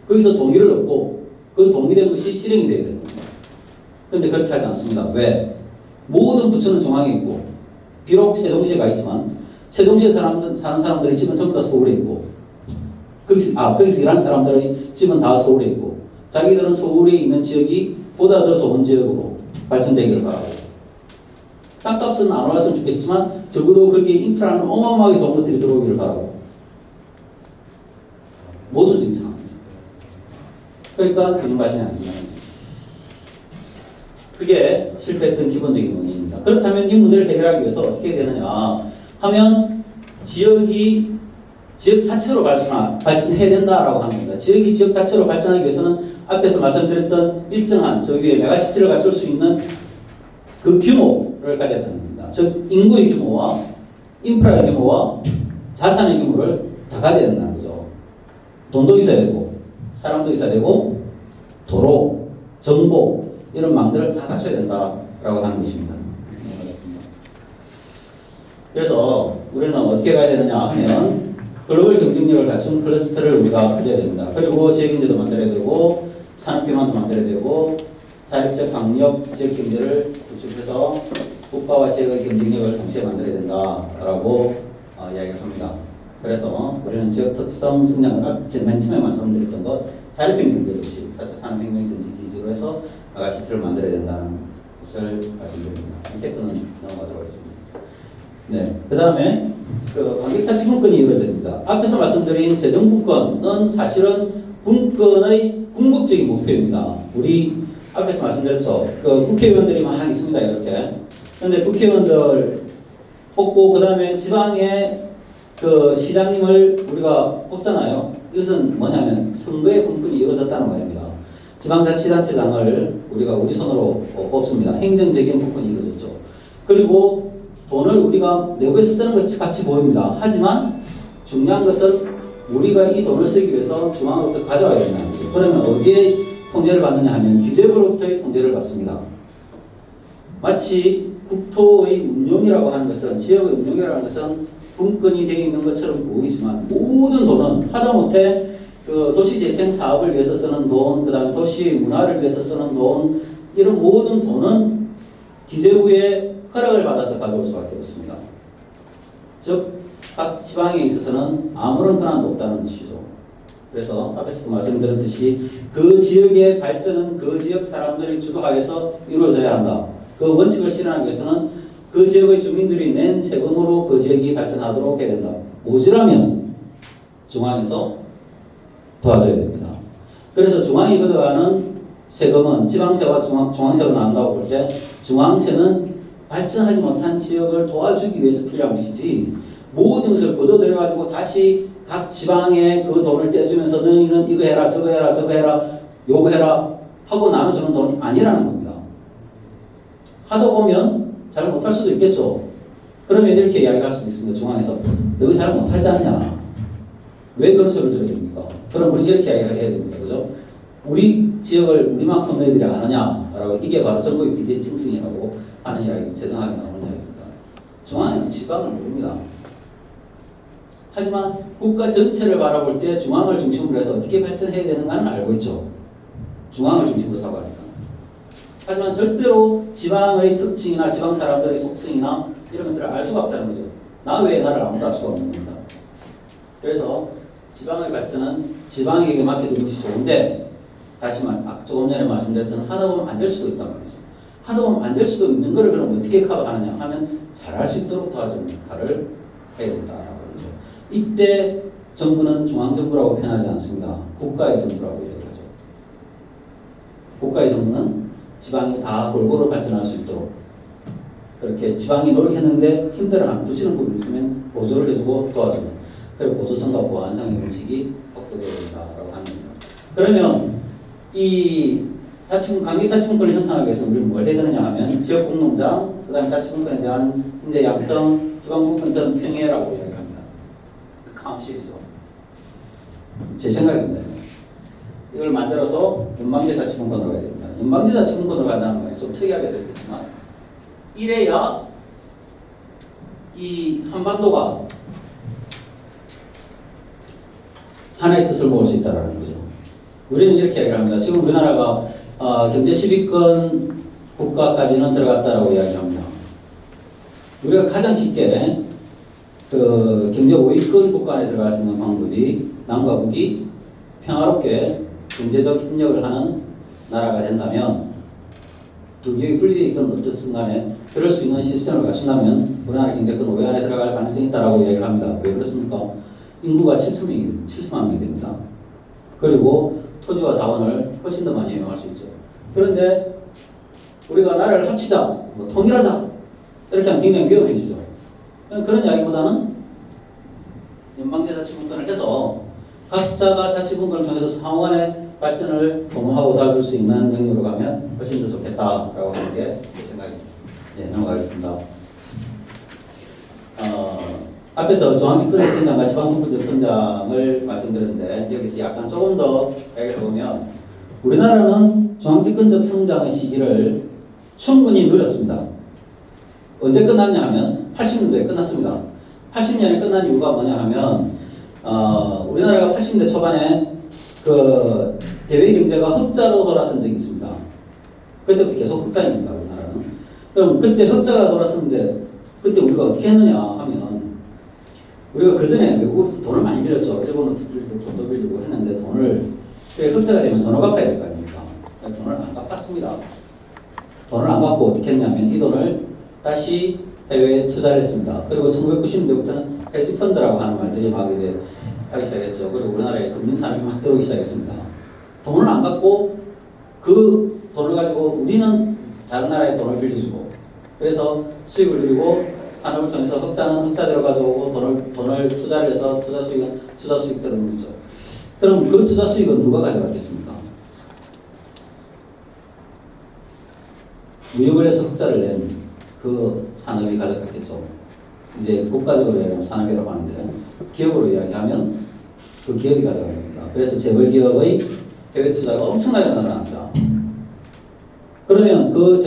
거기서 동의를 얻고 그 동의된 것이 실행이 되어야 됩니다. 그런데 그렇게 하지 않습니다. 왜? 모든 부처는 중앙에 있고 비록 세종시에 가 있지만 세종시에 사는 사람들의 집은 전부 다 서울에 있고 거기서 일하는 사람들의 집은 다 서울에 있고 자기들은 서울에 있는 지역이 보다 더 좋은 지역으로 발전되기를 바라고 땅값은 안 올랐으면 좋겠지만 적어도 거기에 인프라는 어마어마하게 좋은 것들이 들어오기를 바라고 모순적인 상황이죠. 그러니까 균형 발전이 안 된다는 거죠. 그게 실패했던 기본적인 원인입니다. 그렇다면 이 문제를 해결하기 위해서 어떻게 해야 되느냐 하면 지역 자체로 발전해야 된다라고 합니다. 지역이 지역 자체로 발전하기 위해서는 앞에서 말씀드렸던 일정한 저 위에 메가시티를 갖출 수 있는 그 규모를 가져야 됩니다. 즉 인구의 규모와 인프라의 규모와 자산의 규모를 다 가져야 된다는 거죠. 돈도 있어야 되고 사람도 있어야 되고 도로, 정보 이런 망들을 다 갖춰야 된다라고 하는 것입니다. 그래서 우리는 어떻게 가야 되느냐 하면 글로벌 경쟁력을 갖춘 클러스터를 우리가 가져야 됩니다. 그리고 지역경제도 만들어야 되고 산업기반도 만들어야 되고 자립적 강력 지역 경제를 구축해서 국가와 지역의 경쟁력을 동시에 만들어야 된다라고 이야기를 합니다. 그래서 우리는 지역 특성 성장, 맨 처음에 말씀드렸던 것 자립형 경제도시 4차 산업혁명 전지 기지로 해서 메가시티를 만들어야 된다는 것을 말씀드립니다. 이때 거는 넘어가도록 하겠습니다. 네, 그 다음에 관객자치분권이 이루어집니다. 앞에서 말씀드린 재정분권은 사실은 분권의 궁극적인 목표입니다. 우리 앞에서 말씀드렸죠. 국회의원들이 막 있습니다. 이렇게. 그런데 국회의원들 뽑고 그 다음에 지방의 시장님을 우리가 뽑잖아요. 이것은 뭐냐면 선거의 분권이 이루어졌다는 말입니다. 지방자치단체장을 우리가 우리 손으로 뽑습니다. 행정적인 분권이 이루어졌죠. 그리고 돈을 우리가 내부에서 쓰는 것 같이 보입니다. 하지만 중요한 것은 우리가 이 돈을 쓰기 위해서 중앙으로부터 가져와야 된다는 거죠. 그러면 어디에 통제를 받느냐 하면 기재부로부터의 통제를 받습니다. 마치 국토의 운용이라고 하는 것은 지역의 운용이라고 하는 것은 분권이 되어 있는 것처럼 보이지만 모든 돈은 하다못해 도시재생 사업을 위해서 쓰는 돈, 그 다음에 도시 문화를 위해서 쓰는 돈 이런 모든 돈은 기재부의 허락을 받아서 가져올 수밖에 없습니다. 즉, 각 지방에 있어서는 아무런 권한도 없다는 것이죠. 그래서 앞에서도 말씀드렸듯이 그 지역의 발전은 그 지역 사람들이 주도하여서 이루어져야 한다. 그 원칙을 실현하기 위해서는 그 지역의 주민들이 낸 세금으로 그 지역이 발전하도록 해야 된다. 모자라면 중앙에서 도와줘야 됩니다. 그래서 중앙이 걷어가는 세금은 지방세와 중앙세로 나온다고 볼 때 중앙세는 발전하지 못한 지역을 도와주기 위해서 필요한 것이지 모든 것을 걷어들여가지고 다시 각 지방에 그 돈을 떼주면서 너희는 이거 해라 저거 해라 저거 해라 요거 해라 하고 나눠주는 돈이 아니라는 겁니다. 하다 보면 잘 못할 수도 있겠죠. 그러면 이렇게 이야기할 수도 있습니다. 중앙에서 너희 잘 못하지 않냐? 왜 그런 소리를 들어야 됩니까? 그럼 우리 이렇게 이야기해야 됩니다. 그죠? 우리 지역을 우리만큼 너희들이 아느냐라고 이게 바로 정부의 비대칭성이라고 하는 이야기, 재정하게 나오는 이야기입니다. 중앙은 지방을 모릅니다. 하지만 국가 전체를 바라볼 때 중앙을 중심으로 해서 어떻게 발전해야 되는가는 알고 있죠. 중앙을 중심으로 사고하니까. 하지만 절대로 지방의 특징이나 지방 사람들의 속성이나 이런 것들을 알 수가 없다는 거죠. 나 외에 나를 아무도 알 수가 없는 겁니다. 그래서 지방의 발전은 지방에게 맡겨두는 것이 좋은데 다시 조금 전에 말씀드렸던 하다 보면 안 될 수도 있단 말이죠. 하다 보면 안 될 수도 있는 거를 그럼 어떻게 커버하느냐 하면 잘할 수 있도록 도와주는 역할을 해야 된다라고 그러죠. 이때 정부는 중앙정부라고 표현하지 않습니다. 국가의 정부라고 얘기를 하죠. 국가의 정부는 지방이 다 골고루 발전할 수 있도록 그렇게 지방이 노력했는데 힘들어하는 부치는 부분이 있으면 보조를 해주고 도와주는 그리고 보조성과 보완성의 원칙이 확보되어야 된다라고 하는 겁니다. 그러면 이 관계자치분권을 형성하기 위해서 우리는 뭘 해야 되느냐 하면 지역공농장, 그 다음에 자치분권에 대한 인재 양성, 지방분권전 평해라고 이야기를 합니다. 카운실이죠. 제 생각입니다. 이걸 만들어서 연방제자치분권으로 가야 됩니다. 연방제자치분권으로 간다는 말이 좀 특이하게 들리겠지만 이래야 이 한반도가 하나의 뜻을 모을 수 있다는 거죠. 우리는 이렇게 이야기를 합니다. 지금 우리나라가 경제 10위권 국가까지는 들어갔다라고 이야기합니다. 우리가 가장 쉽게 경제 5위권 국가 안에 들어갈 수 있는 방법이 남과 북이 평화롭게 경제적 협력을 하는 나라가 된다면 두 개의 분리되어 있던 어쨌든 간에 그럴 수 있는 시스템을 갖춘다면 우리나라 경제권 5위 안에 들어갈 가능성이 있다라고 이야기를 합니다. 왜 그렇습니까? 인구가 7천만 명이 됩니다. 그리고 토지와 자원을 훨씬 더 많이 이용할 수 있죠. 그런데 우리가 나라를 합치자, 통일하자 이렇게 하면 굉장히 위험해지죠. 그런 이야기보다는 연방제자치분권을 해서 각자가 자치분권을 통해서 상호 간에 발전을 도모하고 도와줄 수 있는 영역으로 가면 훨씬 더 좋겠다라고 하는 게 제 생각입니다. 네, 넘어가겠습니다. 앞에서 중앙집권적 성장과 지방집권적 성장을 말씀드렸는데 여기서 약간 조금 더 이야기를 해보면 우리나라는 중앙집권적 성장의 시기를 충분히 누렸습니다. 언제 끝났냐 하면 80년도에 끝났습니다. 80년에 끝난 이유가 뭐냐 하면 우리나라가 80년대 초반에 그 대외 경제가 흑자로 돌아선 적이 있습니다. 그때부터 계속 흑자입니다. 우리나라는. 그럼 그때 흑자가 돌아섰는데 그때 우리가 어떻게 했느냐 하면 우리가 그 전에 외국으로부터 돈을 많이 빌렸죠. 일본으로부터 빌리고 돈도 빌리고 했는데 돈을 흑자가 되면 돈을 갚아야 될 거 아닙니까? 돈을 안 갚았습니다. 돈을 안 갚고 어떻게 했냐면 이 돈을 다시 해외에 투자를 했습니다. 그리고 1990년대부터는 헤지펀드라고 하는 말들이 막 이제 하기 시작했죠. 그리고 우리나라에 금융산업이 막 들어오기 시작했습니다. 돈을 안 갚고 그 돈을 가지고 우리는 다른 나라에 돈을 빌려주고 그래서 수익을 누리고 산업을 통해서 흑자는 흑자대로 가져오고 돈을 투자를 해서 투자 수익대로 누리죠. 그럼 그 투자 수익은 누가 가져갔겠습니까? 무역을 해서 흑자를 낸 그 산업이 가져갔겠죠. 이제 국가적으로 이야기하면 산업이라고 하는데 기업으로 이야기하면 그 기업이 가져간 겁니다. 그래서 재벌 기업의 해외 투자가 엄청나게 늘어납니다. 그러면 그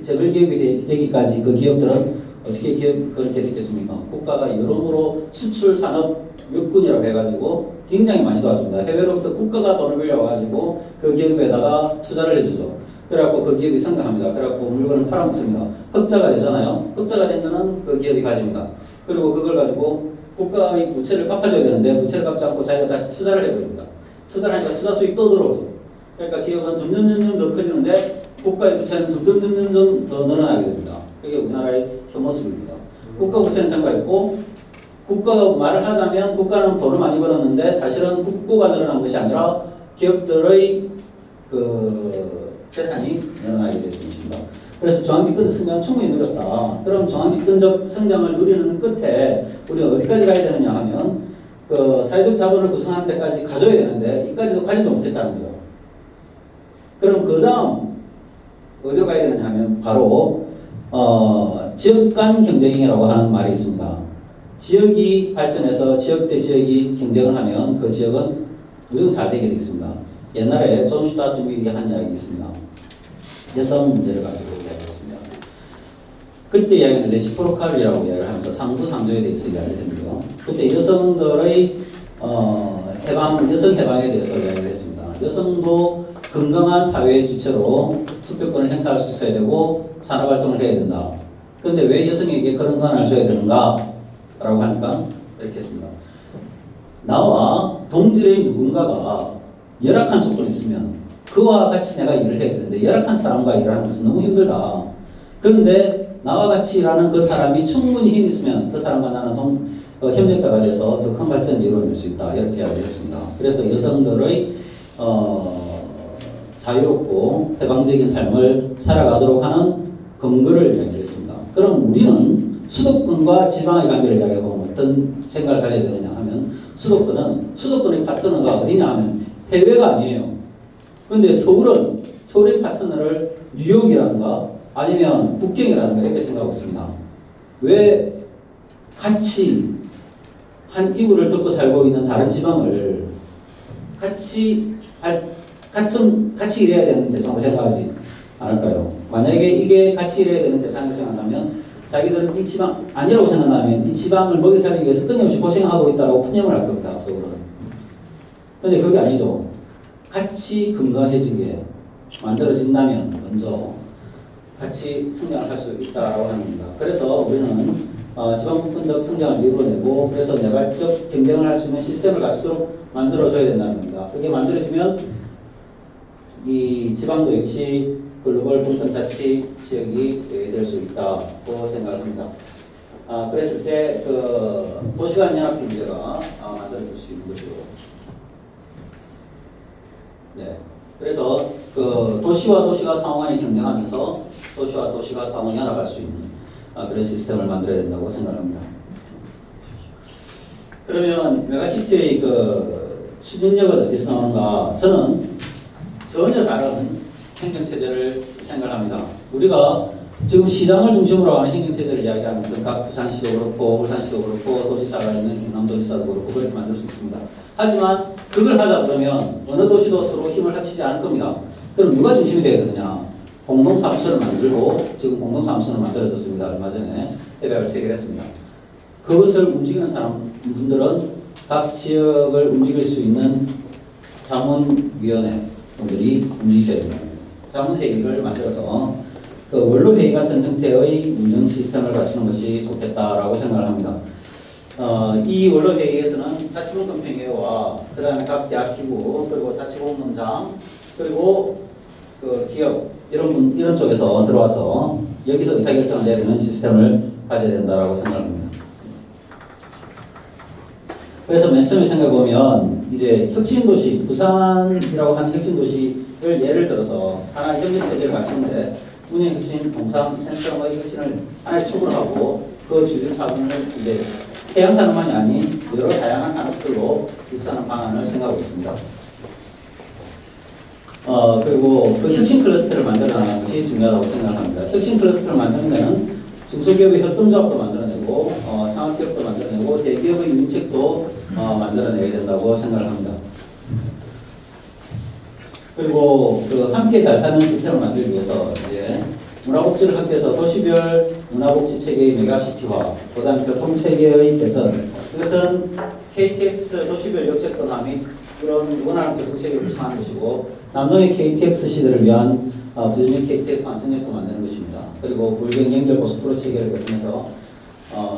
재벌 기업이 되기까지 그 기업들은 어떻게 그렇게 됐겠습니까? 국가가 여러모로 수출 산업 육군이라고 해가지고 굉장히 많이 도와줍니다. 해외로부터 국가가 돈을 빌려가지고 그 기업에다가 투자를 해주죠. 그래갖고 그 기업이 성장합니다. 그래갖고 물건을 팔아먹습니다. 흑자가 되잖아요. 흑자가 되면은 그 기업이 가집니다. 그리고 그걸 가지고 국가의 부채를 갚아줘야 되는데 부채를 갚지 않고 자기가 다시 투자를 해버립니다. 투자를 하니까 투자 수익 또 들어오죠. 그러니까 기업은 점점 더 커지는데 국가의 부채는 점점 더 늘어나게 됩니다. 그게 우리나라의 현 모습입니다. 국가 부채는 증가했고 국가가 말을 하자면 국가는 돈을 많이 벌었는데 사실은 국고가 늘어난 것이 아니라 기업들의 그 재산이 늘어나게 됐습니다. 그래서 중앙집권적 성장을 충분히 누렸다. 그럼 중앙집권적 성장을 누리는 끝에 우리가 어디까지 가야 되느냐 하면 그 사회적 자본을 구성하는 데까지 가져야 되는데 이까지도 가지도 못했다는 거죠. 그럼 그 다음 어디로 가야 되느냐 하면 바로 지역 간 경쟁이라고 하는 말이 있습니다. 지역이 발전해서 지역 대 지역이 경쟁을 하면 그 지역은 무조건 잘 되게 되어 있습니다. 옛날에 존 스튜어트 밀이 한 이야기 있습니다. 여성 문제를 가지고 이야기했습니다. 그때 이야기는 레시프로칼이라고 이야기를 하면서 상부 상조에 대해서 이야기를 했는데요. 그때 여성들의 여성 해방에 대해서 이야기를 했습니다. 여성도 건강한 사회의 주체로 투표권을 행사할 수 있어야 되고 산업활동을 해야 된다. 그런데 왜 여성에게 그런 건 안 줘야 되는가? 라고 하니까 이렇게 했습니다. 나와 동질의 누군가가 열악한 조건이 있으면 그와 같이 내가 일을 해야 되는데 열악한 사람과 일하는 것은 너무 힘들다. 그런데 나와 같이 일하는 그 사람이 충분히 힘이 있으면 그 사람과 나는 협력자가 돼서 더 큰 발전을 이루어낼 수 있다. 이렇게 이야기했습니다. 그래서 여성들의 자유롭고 해방적인 삶을 살아가도록 하는 근거를 이야기했습니다. 그럼 우리는 수도권과 지방의 관계를 이야기해보면 어떤 생각을 가져야 되느냐 하면 수도권의 파트너가 어디냐 하면 해외가 아니에요. 그런데 서울의 파트너를 뉴욕이라든가 아니면 북경이라든가 이렇게 생각하고 있습니다. 왜 같이 한 이불을 덮고 살고 있는 다른 지방을 같이 일해야 되는 대상으로 생각하지 않을까요? 만약에 이게 같이 일해야 되는 대상으로 생각한다면 자기들은 이 지방 아니라고 생각하면 이 지방을 먹여 살리기 위해서 끊임없이 고생하고 있다고 푸념을 할 겁니다. 서울은. 그런데 그게 아니죠. 같이 건강해지게 만들어진다면 먼저 같이 성장을 할 수 있다고 하는 겁니다. 그래서 우리는 지방분권적 성장을 이루어내고 그래서 내발적 경쟁을 할 수 있는 시스템을 갖추도록 만들어줘야 된다는 겁니다. 그게 만들어지면 이 지방도 역시 글로벌 분권자치 지역이 될 수 있다고 생각을 합니다. 그랬을 때 그 도시간 연합 경제가 만들어질 수 있는 것이고, 네. 그래서 그 도시와 도시가 상호간에 경쟁하면서 도시와 도시가 상호 연합할 수 있는 그런 시스템을 만들어야 된다고 생각합니다. 그러면 메가시티의 그 추진력은 어디서 나오는가? 저는 전혀 다른 행정체제를 생각합니다. 우리가 지금 시장을 중심으로 하는 행정체제를 이야기하면서 각 부산시도 그렇고 울산시도 그렇고 도지사가 있는 경남도지사도 그렇고 그렇게 만들 수 있습니다. 하지만 그걸 하자 그러면 어느 도시도 서로 힘을 합치지 않을 겁니다. 그럼 누가 중심이 되어야 되느냐? 공동사무소를 만들고 지금 공동사무소는 만들어졌습니다. 얼마 전에 협약을 체결했습니다. 그것을 움직이는 분들은 각 지역을 움직일 수 있는 자문위원회 분들이 움직여야 됩니다. 자문회의를 만들어서 그 원로회의 같은 형태의 운영 시스템을 갖추는 것이 좋겠다라고 생각을 합니다. 이 원로회의에서는 자치분권평의회와 그 다음에 각 대학기구 그리고 자치공무원장 그리고 그 기업 이런 쪽에서 들어와서 여기서 의사결정을 내리는 시스템을 가져야 된다라고 생각합니다. 그래서 맨 처음에 생각해보면 이제 혁신도시, 부산이라고 하는 혁신도시를 예를 들어서 하나의 경제체제를 갖추는데 운영혁신, 동산센터의 혁신을 하나의 축으로 하고 그 주변 산업을 이제 해양산업만이 아닌 여러 다양한 산업들로 육산하는 방안을 생각하고 있습니다. 그리고 그 혁신 클러스터를 만들어 나가는 것이 중요하다고 생각합니다. 혁신 클러스터를 만드는 데는 중소기업의 협동조합도 만들어내고 창업기업도 만들어내고 대기업의 유인책도 만들어내야 된다고 생각을 합니다. 그리고 그 함께 잘 사는 시스템을 만들기 위해서 이제 문화복지를 확대해서 도시별 문화복지 체계의 메가시티화, 그다음 교통 체계의 개선. 이것은 KTX 도시별 역세권화 및 그런 원활한 교통 체계를 구성하는 것이고 남동의 KTX 시대를 위한 부전역 KTX 완성역도 만드는 것입니다. 그리고 불경 연결 고속도로 체계를 거치면서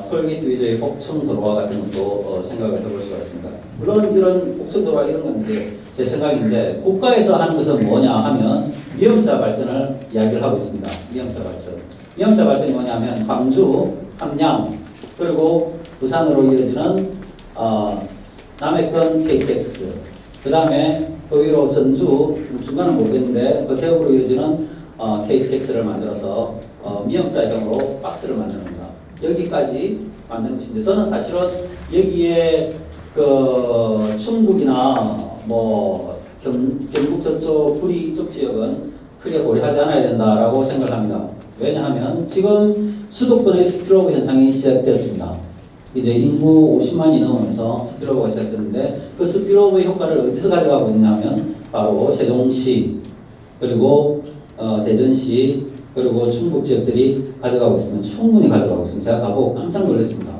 톨게이트 위주의 복층도로와 같은 것도 생각을 해볼 수가 있습니다. 물론 이런 복층도로와 이런 건 이제 제 생각인데 국가에서 하는 것은 뭐냐 하면 미용자 발전을 이야기를 하고 있습니다. 미용자 발전. 미용자 발전이 뭐냐면 광주, 함양, 그리고 부산으로 이어지는 남해권 KTX, 그 다음에 그 위로 전주, 중간은 모르겠는데 그 대구로 이어지는 KTX를 만들어서 미용자형으로 박스를 만드는 겁니다. 여기까지 만드는 것인데 저는 사실은 여기에 그 충북이나 뭐 경북 저쪽 구리 이쪽 지역은 크게 고려하지 않아야 된다라고 생각합니다. 왜냐하면 지금 수도권의 스피드오버 현상이 시작됐습니다. 이제 인구 50만이 넘으면서 스피드오버가 시작됐는데 그 스피드오버의 효과를 어디서 가져가고 있냐면 바로 세종시 그리고 대전시 그리고 충북 지역들이 가져가고 있으면 충분히 가져가고 있습니다. 제가 가보고 깜짝 놀랐습니다.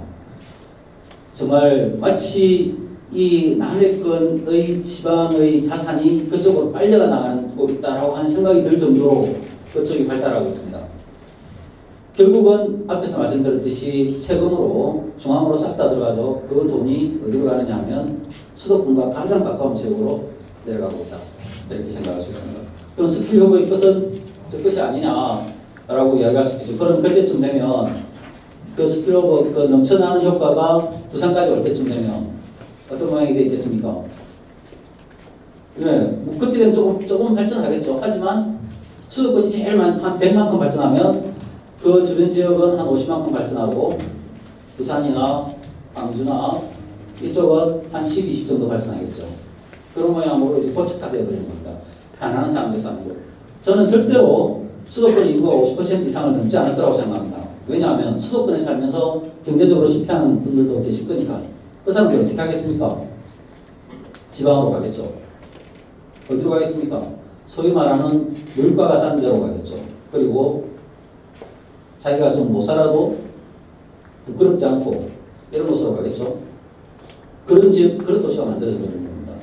정말 마치 이 남해권의 지방의 자산이 그쪽으로 빨려가 나가고 있다라고 하는 생각이 들 정도로 그쪽이 발달하고 있습니다. 결국은 앞에서 말씀드렸듯이 세금으로 중앙으로 싹 다 들어가죠. 그 돈이 어디로 가느냐 하면 수도권과 가장 가까운 지역으로 내려가고 있다. 이렇게 생각할 수 있습니다. 그럼 스킬 효과의 것은 저 것이 아니냐라고 이야기할 수 있죠. 그럼 그때쯤 되면 그 스킬 오버 그 넘쳐나는 효과가 부산까지 올 때쯤 되면 어떤 모양이 되겠습니까? 네, 뭐 그때 되면 조금 발전하겠죠. 하지만 수도권이 제일 한 100만큼 발전하면 그 주변 지역은 한 50만큼 발전하고 부산이나 광주나 이쪽은 한 10, 20 정도 발전하겠죠. 그런 모양으로 이제 고착화 되어버리는 겁니다. 가난한 사람들 사는 거. 저는 절대로 수도권 인구가 50% 이상을 넘지 않을 거라고 생각합니다. 왜냐하면 수도권에 살면서 경제적으로 실패하는 분들도 계실 거니까. 그 사람들이 어떻게 하겠습니까? 지방으로 가겠죠. 어디로 가겠습니까? 소위 말하는 물가가 싼 데로 가겠죠. 그리고 자기가 좀 못 살아도 부끄럽지 않고 이런 곳으로 가겠죠. 그런 지역, 그런 도시가 만들어져 버리는 겁니다.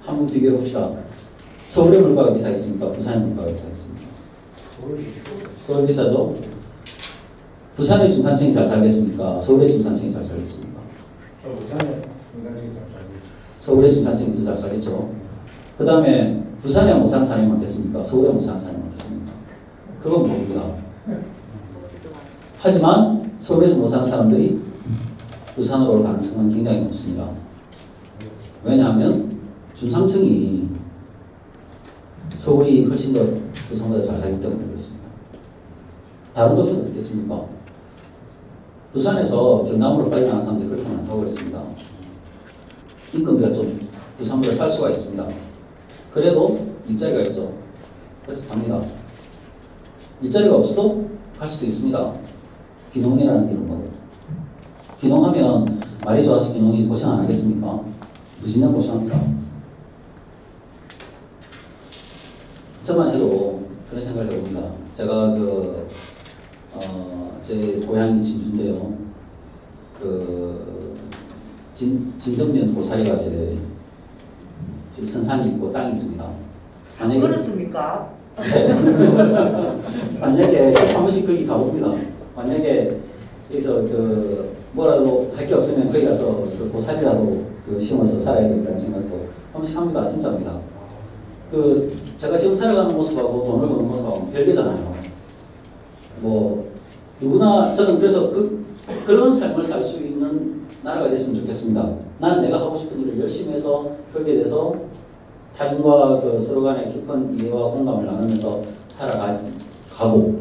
한번 비교해 봅시다. 서울의 물가가 비싸겠습니까? 부산의 물가가 비싸겠습니까? 서울 비싸죠? 부산의 중산층이 잘 살겠습니까? 서울의 중산층이 잘 살겠습니까? 서울의 중산층이 더 잘 살겠죠. 그 다음에 부산에 못 사는 사람이 많겠습니까? 서울에 못 사는 사람이 많겠습니까? 그건 모릅니다. 하지만 서울에서 못 사는 사람들이 부산으로 올 가능성은 굉장히 높습니다. 왜냐하면 중산층이 서울이 훨씬 더 부산보다 잘 살기 때문에 그렇습니다. 다른 도시는 어떻겠습니까? 부산에서 경남으로 빠져나가는 사람들이 그렇게 많다고 그랬습니다. 인건비가 좀 부산보다 쌀 수가 있습니다. 그래도 일자리가 있죠. 그래서 갑니다. 일자리가 없어도 갈 수도 있습니다. 귀농이라는 이름으로. 귀농하면 말이 좋아서 귀농이 고생 안 하겠습니까? 무진장 고생합니다. 저만 해도 그런 생각을 해봅니다. 제가 제 고향이 진주인데요. 진정면 고사리가 제 선산이 있고 땅이 있습니다. 만약에 그렇습니까? 네. 만약에 한 번씩 거기 가봅니다. 만약에 여기서 뭐라도 할 게 없으면 거기 가서 고사리라도 심어서 살아야 되겠다는 생각도 한 번씩 합니다. 진짜입니다. 제가 지금 살아가는 모습하고 돈을 버는 모습하고 별개잖아요. 누구나 저는 그래서 그런 삶을 살 수 있는 나라가 됐으면 좋겠습니다. 나는 내가 하고 싶은 일을 열심히 해서 거기에 대해서 타인과 서로 간의 깊은 이해와 공감을 나누면서 살아가고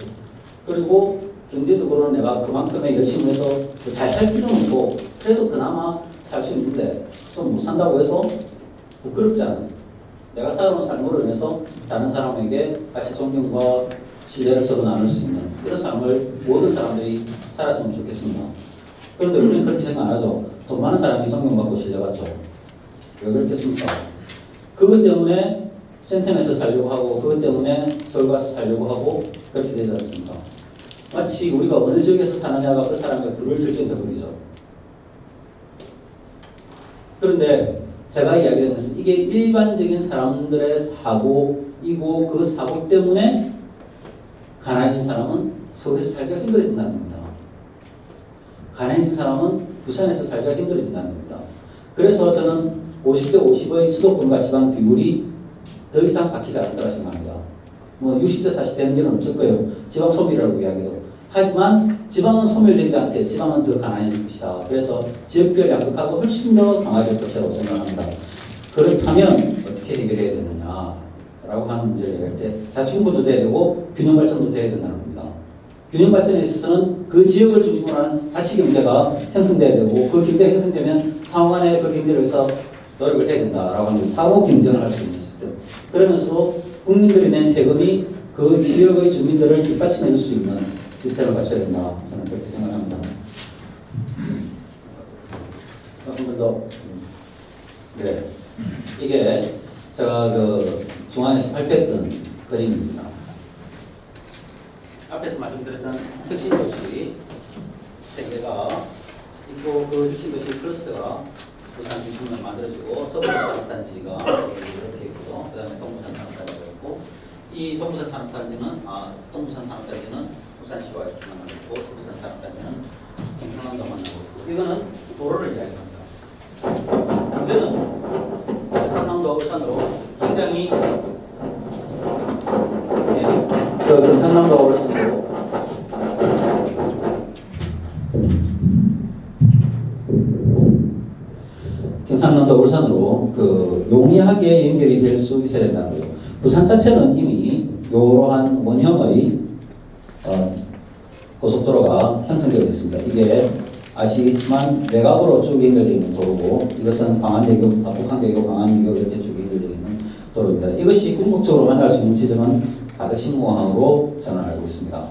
그리고 경제적으로는 내가 그만큼의 열심히 해서 잘 살 필요는 없고 그래도 그나마 살 수 있는데 좀 못 산다고 해서 부끄럽지 않은 내가 살아온 삶으로 인해서 다른 사람에게 같이 존경과 신뢰를 서로 나눌 수 있는 이런 삶을 모든 사람들이 살았으면 좋겠습니다. 그런데 우리는 그렇게 생각 안 하죠. 돈 많은 사람이 존경받고 신뢰받죠. 왜 그렇겠습니까? 그것 때문에 센텀에서 살려고 하고 그것 때문에 서울 가서 살려고 하고 그렇게 되지 않습니까? 마치 우리가 어느 지역에서 사느냐가 그 사람의 부를 결정해버리죠. 그런데 제가 이야기하는 것은 이게 일반적인 사람들의 사고이고 그 사고 때문에 가난해진 사람은 서울에서 살기가 힘들어진다는 겁니다. 가난해진 사람은 부산에서 살기가 힘들어진다는 겁니다. 그래서 저는 50대 50의 수도권과 지방 비율이 더 이상 바뀌지 않는다고 생각합니다. 60대 40대는 일은 없을 거예요. 지방 소멸이라고 이야기해요. 하지만 지방은 소멸되지 않되 지방은 더 가난해질 것이다. 그래서 지역별 양극화가 훨씬 더 강화될 것이라고 생각합니다. 그렇다면 어떻게 해결해야 되느냐라고 하는 문제를 얘기할 때 자치분권도 돼야 되고 균형 발전도 돼야 된다는 겁니다. 균형 발전에 있어서는 그 지역을 중심으로 하는 자치 경제가 형성돼야 되고 그 경제가 형성되면 상호간에 그 경제를 위해서 노력을 해야 된다라고 하는 상호 경쟁을 할 수 있는 시스템. 그러면서도 국민들이 낸 세금이 그 지역의 주민들을 뒷받침해 줄 수 있는 시스템을 갖춰야 된다. 저는 그렇게 생각합니다. 한 번 더. 네. 이게 제가 중앙에서 발표했던 그림입니다. 앞에서 말씀드렸던 혁신도시 3개가 있고 그 혁신도시 클러스터가 부산 중심으로 만들어지고 서부산 산업단지가 이렇게 있고요. 그 다음에 동부산 산업단지가 있고 이 동부산 산업단지는 부산시와 만나고 있고 서부산 산업단지는 경상남도 만나고 있고 이거는 도로를 이야기합니다. 문제는 경상남도 울산으로 굉장히 경상남도 울산으로 경상남도 울산으로 용이하게 연결이 될 수 있어야 된다는 거예요. 부산 자체는 이미 이러한 원형의 고속도로가 형성되어 있습니다. 이게 아시겠지만 외곽으로 쭉 연결되어 있는 도로고 이것은 광안대교, 북한대교, 광안대교 이렇게 쭉 연결되어 있는 도로입니다. 이것이 궁극적으로 만날 수 있는 지점은 가덕신공항으로 저는 알고 있습니다.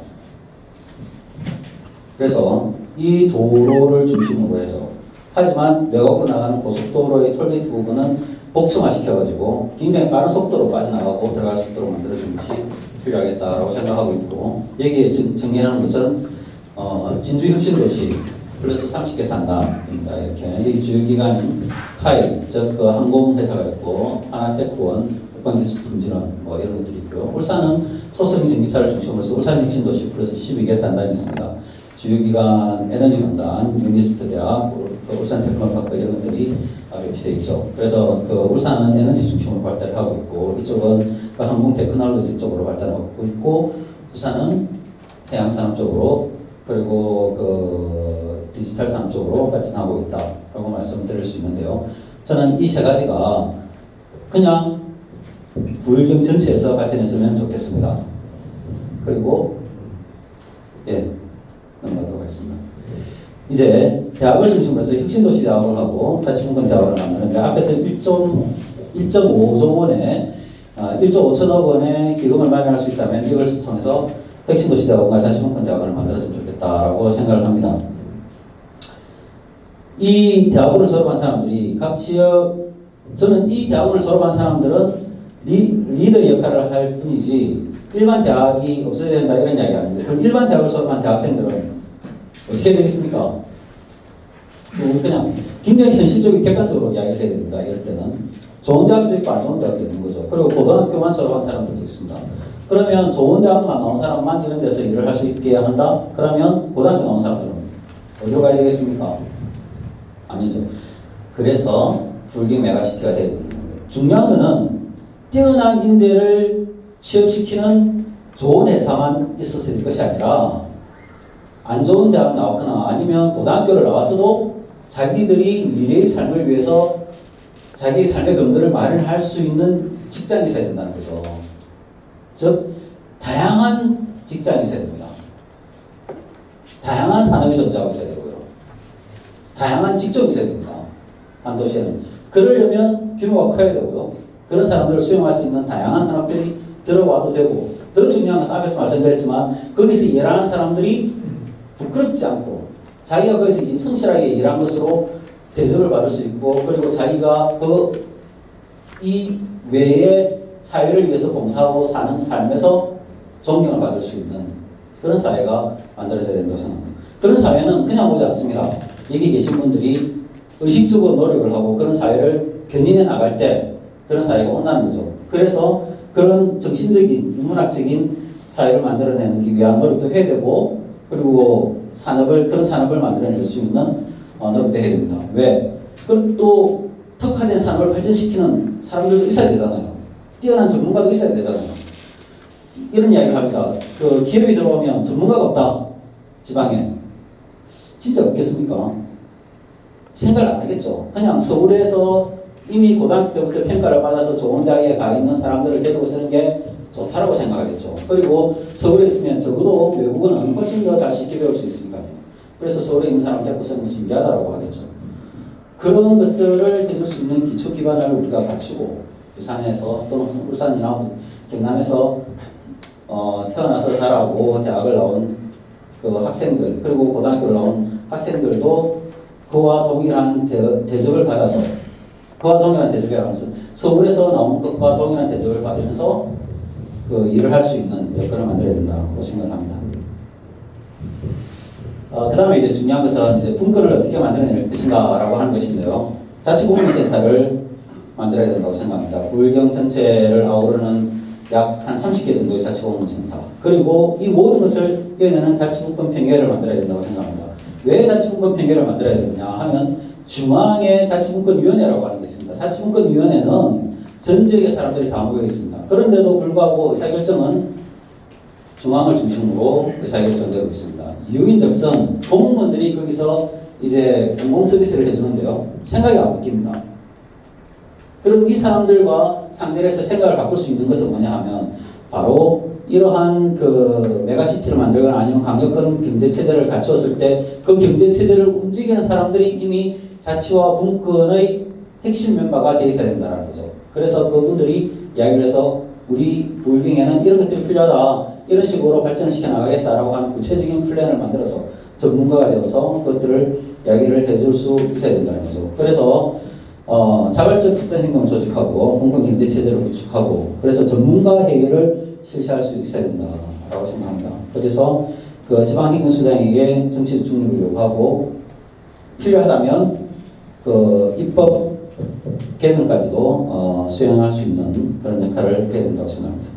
그래서 이 도로를 중심으로 해서 하지만 외곽으로 나가는 고속도로의 톨게이트 부분은 복층화시켜가지고 굉장히 빠른 속도로 빠져나가고 들어갈 수 있도록 만들어주는 것이 필요하겠다라고 생각하고 있고 여기에 정리하는 것은 진주혁신도시 플러스 30개 산다입니다. 이렇게 여기 주요기관은 카이, 즉 항공회사가 있고 하나테크원, 국방기술품진원 이런 것들이 있고요. 울산은 소소형 전기차를 중심으로 해서 울산혁신도시 플러스 12개 산단이 있습니다. 주요기관 에너지공단, 유니스트대학, 울산테크노파크 이런 것들이 배치되어 있죠. 그래서 울산은 에너지 중심으로 발달을 하고 있고 이쪽은 항공테크놀로지 쪽으로 발달하고 있고 부산은 해양산업 쪽으로 그리고 디지털 산업 쪽으로 발전하고 있다라고 말씀드릴 수 있는데요. 저는 이 세 가지가 그냥 부울경 전체에서 발전했으면 좋겠습니다. 그리고 넘어가도록 하겠습니다. 이제 대학을 중심으로 해서 혁신도시 대학을 하고 자치분권 대학을 만드는데 앞에서 1.5조 원의 1조 5천억 원의 기금을 마련할 수 있다면 이걸 통해서 핵심도시대학원과 자치분권대학원을 만들었으면 좋겠다라고 생각을 합니다. 이 대학원을 졸업한 사람들이 각 지역, 저는 이 대학원을 졸업한 사람들은 리더 역할을 할 뿐이지 일반 대학이 없어야 된다 이런 이야기 아닌데, 그럼 일반 대학을 졸업한 대학생들은 어떻게 해야 되겠습니까? 그냥 굉장히 현실적인 객관적으로 이야기를 해야 됩니다. 이럴 때는 좋은 대학도 있고 안 좋은 대학도 있는 거죠. 그리고 고등학교만 졸업한 사람들도 있습니다. 그러면 좋은 대학만 나온 사람만 이런 데서 일을 할 수 있게 한다? 그러면 고등학교 나온 사람들은 어디로 가야 되겠습니까? 아니죠. 그래서 불경 메가시티가 되는 거예요. 중요한 거는 뛰어난 인재를 취업시키는 좋은 회사만 있었을 것이 아니라 안 좋은 대학 나왔거나 아니면 고등학교를 나왔어도 자기들이 미래의 삶을 위해서 자기의 삶의 근거를 마련할 수 있는 직장이 있어야 된다는 거죠. 즉 다양한 직장이 있어야 됩니다. 다양한 산업이 존재하고 있어야 되고요. 다양한 직종이 있어야 됩니다. 한 도시에는. 그러려면 규모가 커야 되고요. 그런 사람들을 수용할 수 있는 다양한 산업들이 들어와도 되고, 더 중요한 건 앞에서 말씀드렸지만 거기서 일하는 사람들이 부끄럽지 않고 자기가 거기서 성실하게 일한 것으로 대접을 받을 수 있고, 그리고 자기가 이 외에 사회를 위해서 봉사하고 사는 삶에서 존경을 받을 수 있는 그런 사회가 만들어져야 된다고 생각합니다. 그런 사회는 그냥 오지 않습니다. 여기 계신 분들이 의식적으로 노력을 하고 그런 사회를 견인해 나갈 때 그런 사회가 온다는 거죠. 그래서 그런 정신적인, 인문학적인 사회를 만들어내기 위한 노력도 해야 되고, 그리고 그런 산업을 만들어낼 수 있는 노력도 해야 됩니다. 왜? 그럼 또 특화된 산업을 발전시키는 사람들도 있어야 되잖아요. 뛰어난 전문가도 있어야 되잖아요. 이런 이야기를 합니다. 그 기업이 들어오면 전문가가 없다. 지방에. 진짜 없겠습니까? 생각을 안 하겠죠. 그냥 서울에서 이미 고등학교 때부터 평가를 받아서 좋은 대학에 가 있는 사람들을 데리고 쓰는 게 좋다라고 생각하겠죠. 그리고 서울에 있으면 적어도 외국어는 훨씬 더 잘 쉽게 배울 수 있으니까요. 그래서 서울에 있는 사람 데리고 쓰는 것이 유리하다고 하겠죠. 그런 것들을 해줄 수 있는 기초 기반을 우리가 갖추고, 부산에서 또는 울산이나 경남에서 태어나서 자라고 대학을 나온 그 학생들, 그리고 고등학교를 나온 학생들도 그와 동일한 대접을 받아서, 그와 동일한 대접이라고 해서 서울에서 나온 것과 동일한 대접을 받으면서 그 일을 할 수 있는 여건을 만들어야 된다고 생각을 합니다. 그 다음에 이제 중요한 것은 이제 분권을 어떻게 만들어낼 것인가라고 하는 것인데요. 자치공무센터를 만들어야 된다고 생각합니다. 불경 전체를 아우르는 약 한 30개 정도의 자치공무센터. 그리고 이 모든 것을 이어내는 자치분권 평의회를 만들어야 된다고 생각합니다. 왜 자치분권 평의회를 만들어야 되느냐 하면 중앙의 자치분권위원회라고 하는 게 있습니다. 자치분권위원회는 전 지역의 사람들이 다 모여 있습니다. 그런데도 불구하고 의사결정은 중앙을 중심으로 의사결정되고 있습니다. 이유인즉슨 공무원들이 거기서 이제 공공 서비스를 해주는데요. 생각이 안 바뀝니다. 그럼 이 사람들과 상대를 해서 생각을 바꿀 수 있는 것은 뭐냐 하면 바로 이러한 그 메가시티를 만들거나 아니면 강력한 경제체제를 갖추었을 때 그 경제체제를 움직이는 사람들이 이미 자치와 분권의 핵심 멤버가 되어 있어야 된다는 거죠. 그래서 그분들이 이야기를 해서 우리 불경에는 이런 것들이 필요하다. 이런 식으로 발전을 시켜 나가겠다라고 하는 구체적인 플랜을 만들어서 전문가가 되어서 그것들을 이야기를 해줄 수 있어야 된다는 거죠. 그래서 자발적 특단 행동을 조직하고 공공 경제 체제를 구축하고 그래서 전문가 회의를 실시할 수 있어야 된다라고 생각합니다. 그래서 그 지방행정수장에게 정치적 중립을 요구하고 필요하다면 그 입법 개선까지도 수행할 수 있는 그런 역할을 해야 된다고 생각합니다.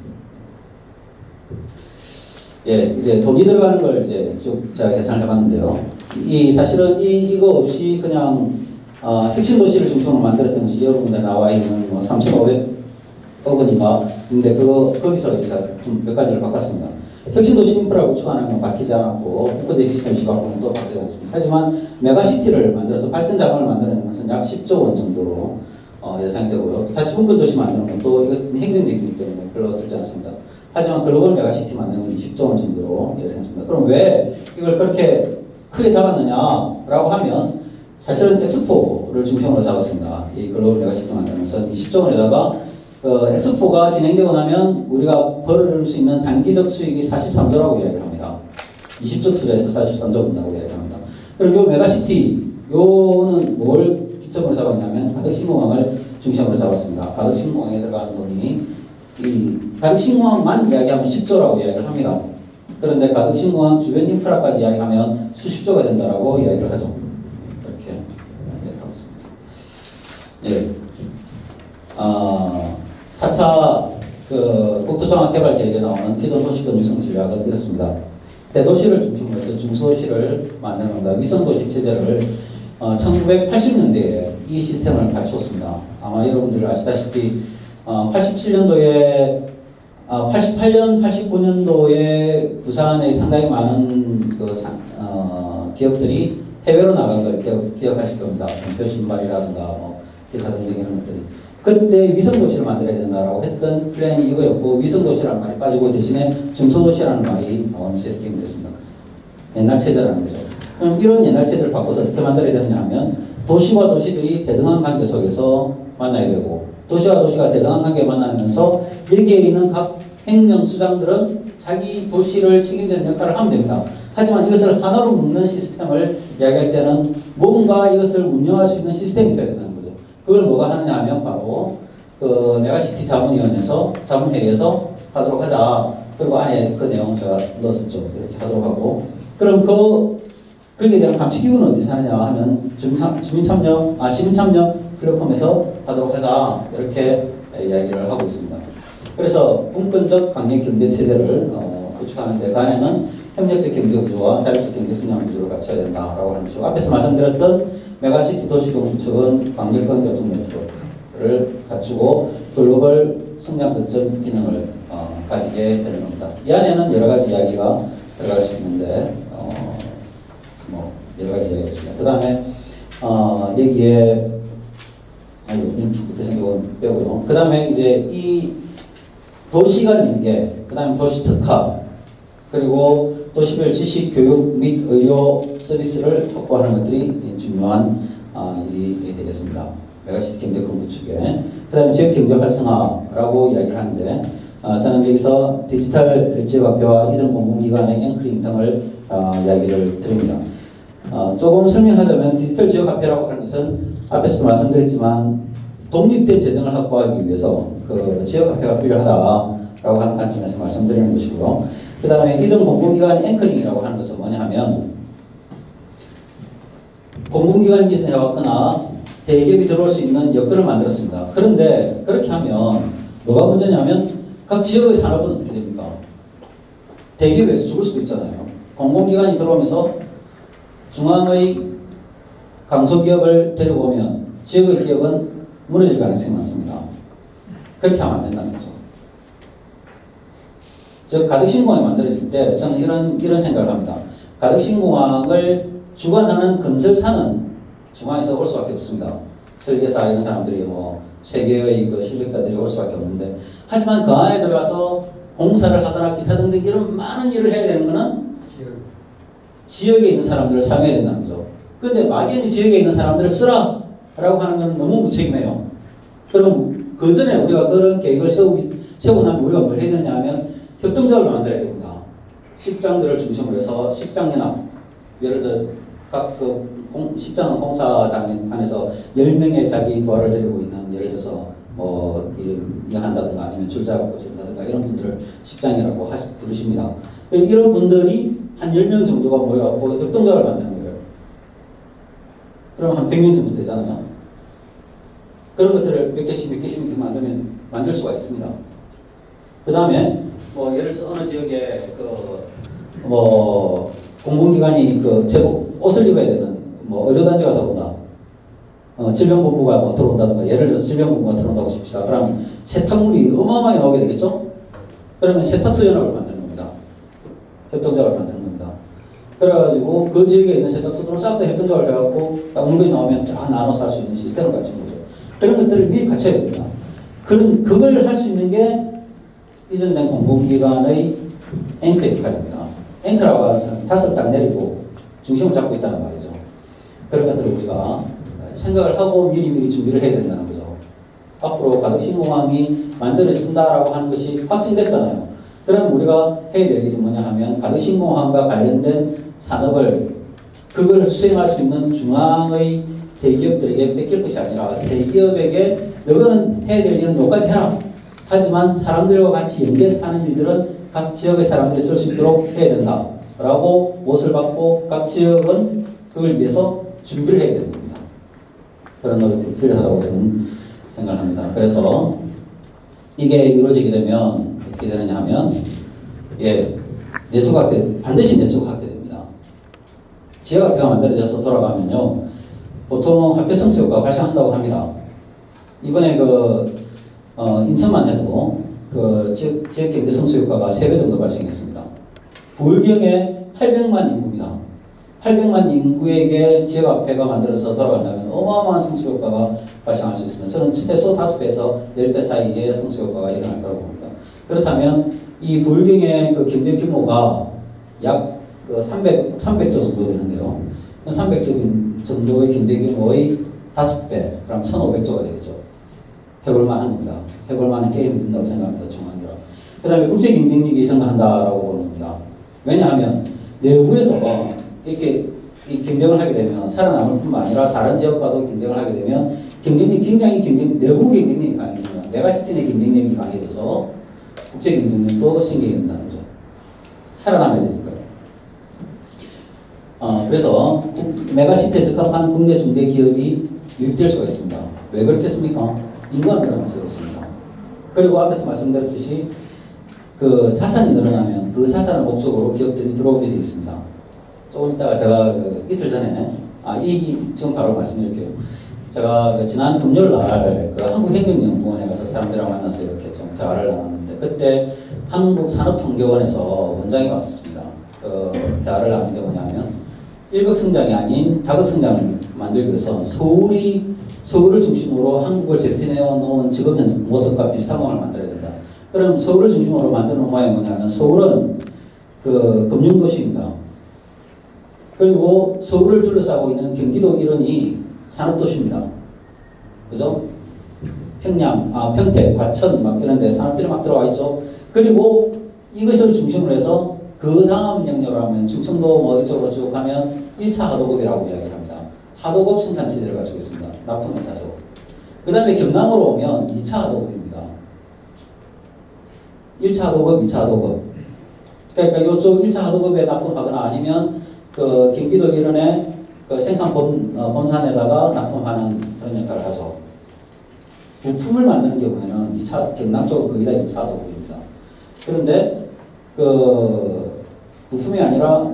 예, 이제 돈이 들어가는 걸 이제 쭉 제가 계산을 해봤는데요. 사실은 이거 없이 그냥 핵심 도시를 중심으로 만들었던 것이 여러분들 나와 있는 뭐 3,500억 원인가 근데 거기서 이제 좀 몇 가지를 바꿨습니다. 핵심 도시 인프라 구축하는 건 바뀌지 않았고 국가대 핵심 도시 바꾸는 또 바뀌지 않습니다. 하지만 메가시티를 만들어서 발전 자본을 만들어내는 것은 약 10조 원 정도로 예상이 되고요. 자치분권 도시 만드는 건 또 이건 행정적이기 때문에 별로 들지 않습니다. 하지만 글로벌 메가시티 만드는 건 20조 원 정도로 예상했습니다. 그럼 왜 이걸 그렇게 크게 잡았느냐라고 하면 사실은 엑스포를 중심으로 잡았습니다. 이 글로벌 메가시티 만드는 것은 20조 원에다가 엑스포가 진행되고 나면 우리가 벌을 수 있는 단기적 수익이 43조라고 이야기를 합니다. 20조 투자해서 43조 번다고 이야기를 합니다. 그럼 요 메가시티, 요는 뭘 기점으로 잡았냐면 가덕신공항을 중심으로 잡았습니다. 가덕신공항에 들어가는 돈이 이 가덕신공항만 이야기하면 10조라고 이야기를 합니다. 그런데 가덕신공항 주변 인프라까지 이야기하면 수십조가 된다라고 이야기를 하죠. 이렇게 이야기를 하고 있습니다. 예. 4차 국토종합개발 계획에 나오는 기존 도시권 위성 전략은 이렇습니다. 대도시를 중심으로 해서 중소도시를 만드는 겁니다. 위성도시 체제를 1980년대에 이 시스템을 갖추었습니다. 아마 여러분들 아시다시피 87년도에 88년, 89년도에 부산에 상당히 많은 기업들이 해외로 나간 걸 기억하실 겁니다. 전표신발이라든가 뭐 기타 등등 이런 것들이. 그때 위성도시를 만들어야 된다라고 했던 플랜이 이거였고, 위성도시라는 말이 빠지고 대신에 중소도시라는 말이 나오면서 이렇게 됐습니다. 옛날 체제라는 거죠. 그럼 이런 옛날 체제를 바꿔서 어떻게 만들어야 되느냐 하면, 도시와 도시들이 대등한 관계 속에서 만나야 되고, 도시와 도시가 대등한 관계에 만나면서 여기에 있는 각 행정수장들은 자기 도시를 책임지는 역할을 하면 됩니다. 하지만 이것을 하나로 묶는 시스템을 이야기할 때는 뭔가 이것을 운영할 수 있는 시스템이 있어야 된다는 거죠. 그걸 뭐가 하느냐 하면 바로 메가시티 자문회의에서 하도록 하자. 그리고 안에 그 내용 제가 넣었었죠. 이렇게 하도록 하고. 그럼 거기에 대한 감시기구는 어디서 하느냐 하면 시민참여 플랫폼에서 하도록 하자. 이렇게 이야기를 하고 있습니다. 그래서 분권적 강력경제체제를 구축하는데 그 안에는 협력적 경제구조와 자율적 경제성장 구조를 갖춰야 된다라고 하는 거죠. 앞에서 말씀드렸던 메가시티 도시경 구축은 광역권 교통 네트워크를 갖추고 글로벌 성장 거점 기능을 가지게 되는 겁니다. 이 안에는 여러 가지 이야기가 들어갈 수 있는데 뭐 여러 가지 이야기가 있습니다. 그 다음에 여기에 그때 생각은 빼고요. 그 다음에 이제 이 도시 간 연계, 그 다음에 도시 특화, 그리고 도시별 지식, 교육 및 의료 서비스를 확보하는 것들이 중요한 일이 되겠습니다. 메가시티 경제권 구축에. 그 다음에 지역경제 활성화라고 이야기를 하는데, 저는 여기서 디지털 지역화폐와 이전 공공기관의 앵커링 등을 이야기를 드립니다. 조금 설명하자면 디지털 지역화폐라고 하는 것은 앞에서도 말씀드렸지만 독립된 재정을 확보하기 위해서 그 지역화폐가 필요하다라고 하는 관점에서 말씀드리는 것이고요. 그 다음에 이전 공공기관의 앵커링이라고 하는 것은 뭐냐 하면 공공기관이 이전해왔거나 대기업이 들어올 수 있는 여건을 만들었습니다. 그런데 그렇게 하면 뭐가 문제냐면 각 지역의 산업은 어떻게 됩니까? 대기업에서 죽을 수도 있잖아요. 공공기관이 들어오면서 중앙의 강소기업을 데려오면 지역의 기업은 무너질 가능성이 많습니다. 그렇게 하면 안 된다는 거죠. 즉 가덕신공항이 만들어질 때 저는 이런 생각을 합니다. 가덕신공항을 주관하는 건설사는 중앙에서 올 수밖에 없습니다. 설계사 이런 사람들이 뭐 세계의 그 실력자들이 올 수밖에 없는데, 하지만 그 안에 들어가서 공사를 하거나 기타 등등 이런 많은 일을 해야 되는 것은 지역에 있는 사람들을 사용해야 된다는 거죠. 그런데 막연히 지역에 있는 사람들을 쓰라 라고 하는 건 너무 무책임해요. 그럼 그 전에 우리가 그런 계획을 세우고 나면 우리가 뭘 해야 되느냐 하면 협동조합을 만들어야 됩니다. 십장들을 중심으로 해서 십장연합, 예를 들어 각 십장은 공사장 안에서 10명의 자기 부하를 데리고 있는, 예를 들어서 뭐 일한다든가 아니면 줄자를 꽂힌다든가 이런 분들을 십장이라고 부르십니다. 이런 분들이 한 10명 정도가 모여갖고 협동조합을 만드는 거예요. 그럼 한 100명 정도 되잖아요. 그런 것들을 몇 개씩 이렇게 만들 수가 있습니다. 그 다음에 뭐 예를 들어서 어느 지역에 공공기관이 제복 옷을 입어야 되는 의료단지가 들어온다. 질병본부가 뭐 들어온다든가, 예를 들어서 질병본부가 들어온다고 칩시다. 그럼 세탁물이 어마어마하게 나오게 되겠죠? 그러면 세탁소연합을 만드는 겁니다. 협동조합을 만드는 겁니다. 그래가지고 그 지역에 있는 세탁소들은 싹 다 협동조합을 해갖고 물건이 나오면 쫙 나눠서 할 수 있는 시스템을 갖춘 거죠. 그런 것들을 미리 갖춰야 됩니다. 그걸 할 수 있는 게 이전된 공공기관의 앵커 역할입니다. 앵커라고 하는 것은 5단 내리고 중심을 잡고 있다는 말이죠. 그런 것들을 우리가 생각을 하고 미리미리 준비를 해야 된다는 거죠. 앞으로 가덕신공항이 만들어진다라고 하는 것이 확정됐잖아요. 그럼 우리가 해야 될 일이 뭐냐 하면 가덕신공항과 관련된 산업을 그걸 수행할 수 있는 중앙의 대기업들에게 뺏길 것이 아니라 대기업에게 너희는 해야 될 일은 여기까지 해라. 하지만 사람들과 같이 연계해서 하는 일들은 각 지역의 사람들이 쓸 수 있도록 해야 된다. 라고 못을 받고 각 지역은 그걸 위해서 준비를 해야 되는 겁니다. 그런 노력이 필요하다고 저는 생각합니다. 그래서 이게 이루어지게 되면 어떻게 되느냐 하면 내수가 반드시 내수가 확대됩니다. 지역화폐가 만들어져서 돌아가면요. 보통 화폐 성수 효과가 발생한다고 합니다. 이번에 인천만 해도 지역 경제 성수 효과가 3배 정도 발생했습니다. 불경에 800만 인구입니다. 800만 인구에게 지역화폐가 만들어서 돌아간다면 어마어마한 성수 효과가 발생할 수 있습니다. 저는 최소 5배에서 10배 사이의 성수 효과가 일어날 거라고 봅니다. 그렇다면 이 불경의 경제 규모가 약 300조 정도 되는데요. 300조 정도의 경제 규모의 5배, 그럼 1,500조가 되겠죠. 해볼만 합니다. 해볼만한 게임이 된다고 생각합니다. 중앙이라. 그 다음에 국제 경쟁력이 성장한다라고 보는 겁니다. 왜냐하면 내부에서 이렇게 이 경쟁을 하게 되면 살아남을 뿐만 아니라 다른 지역과도 경쟁을 하게 되면 내부 경쟁력이 강해집니다. 메가시티 내 경쟁력이 강해져서 국제 경쟁력도 생기게 된다는 거죠. 살아남아야 되니까요. 그래서 메가시티에 적합한 국내 중대 기업이 유입될 수가 있습니다. 왜 그렇겠습니까? 인구가 늘어나서 그렇습니다. 그리고 앞에서 말씀드렸듯이 자산이 늘어나면 그 자산을 목적으로 기업들이 들어오게 되어 있습니다. 조금 이따가 제가 이틀 전에, 지금 바로 말씀드릴게요. 제가 지난 금요일 날 한국행정연구원에 가서 사람들이랑 만나서 이렇게 좀 대화를 나눴는데, 그때 한국산업통계원에서 원장이 왔습니다. 대화를 나눈 게 뭐냐면, 일극성장이 아닌 다극성장을 만들기 위해서 서울을 중심으로 한국을 재편해 놓은 지금 모습과 비슷한 것을 만들어야 된다. 그럼 서울을 중심으로 만드는 모양이 뭐냐면 서울은 금융도시입니다. 그리고 서울을 둘러싸고 있는 경기도 일원이 산업도시입니다. 그죠? 평택, 과천 막 이런 데 산업들이 막 들어와 있죠. 그리고 이것을 중심으로 해서 그 다음 영역으로 하면 충청도 이쪽으로 쭉 가면 1차 하도급이라고 이야기를 합니다. 하도급 생산체제를 가지고 있습니다. 납품회사죠. 그 다음에 경남으로 오면 2차 하도급입니다. 1차 하도급, 2차 하도급. 그러니까 이쪽 1차 하도급에 납품하거나 아니면 경기도 일원의 생산 본산에다가 납품하는 그런 역할을 하죠. 부품을 만드는 경우에는 경남 쪽은 거의 다 2차 하도급입니다. 그런데 부품이 아니라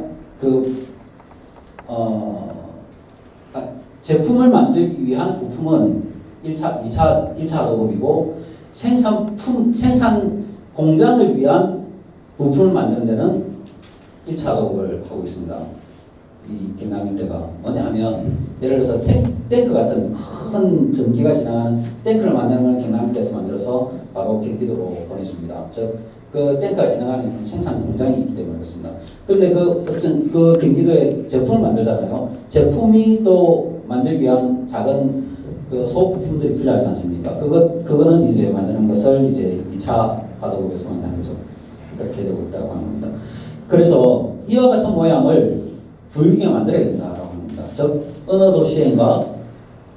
제품을 만들기 위한 부품은 2차 하도급이고 생산 공장을 위한 부품을 만드는 데는 1차 하도급을 하고 있습니다. 이 경남 일대가 뭐냐 하면 예를 들어서 탱크 같은 큰 전기가 지나가는 탱크를 만드는 건 경남 일대에서 만들어서 바로 경기도로 보내줍니다. 즉 그 탱크가 지나가는 생산 공장이 있기 때문에 그렇습니다. 그런데 어떤 경기도에 제품을 만들잖아요. 제품이 또 만들기 위한 작은 소업 부품들이 필요하지 않습니까? 그거는 이제 만드는 것을 이제 2차 하도급에서 만드는 거죠. 그렇게 되고 있다고 하는 겁니다. 그래서 이와 같은 모양을 불경에 만들어야 된다라고 합니다. 즉 어느 도시인가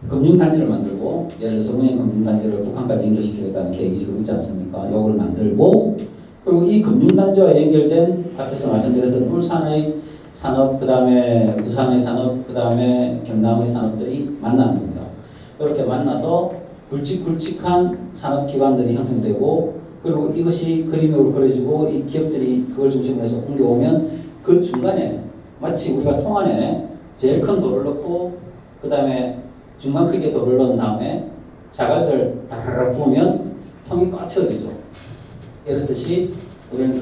금융단지를 만들고, 예를 들어서 은행 금융단지를 북한까지 연결시키겠다는 계획이 지금 있지 않습니까? 이걸 만들고, 그리고 이 금융단지와 연결된 앞에서 말씀드렸던 울산의 산업, 그 다음에 부산의 산업, 그 다음에 경남의 산업들이 만나는 겁니다. 이렇게 만나서 굵직굵직한 산업기관들이 형성되고, 그리고 이것이 그림으로 그려지고 이 기업들이 그걸 중심으로 해서 옮겨오면 그 중간에 마치 우리가 통 안에 제일 큰 돌을 넣고 그 다음에 중간 크기의 돌을 넣은 다음에 자갈들 다라락 부으면 통이 꽉 채워지죠. 이렇듯이 우리는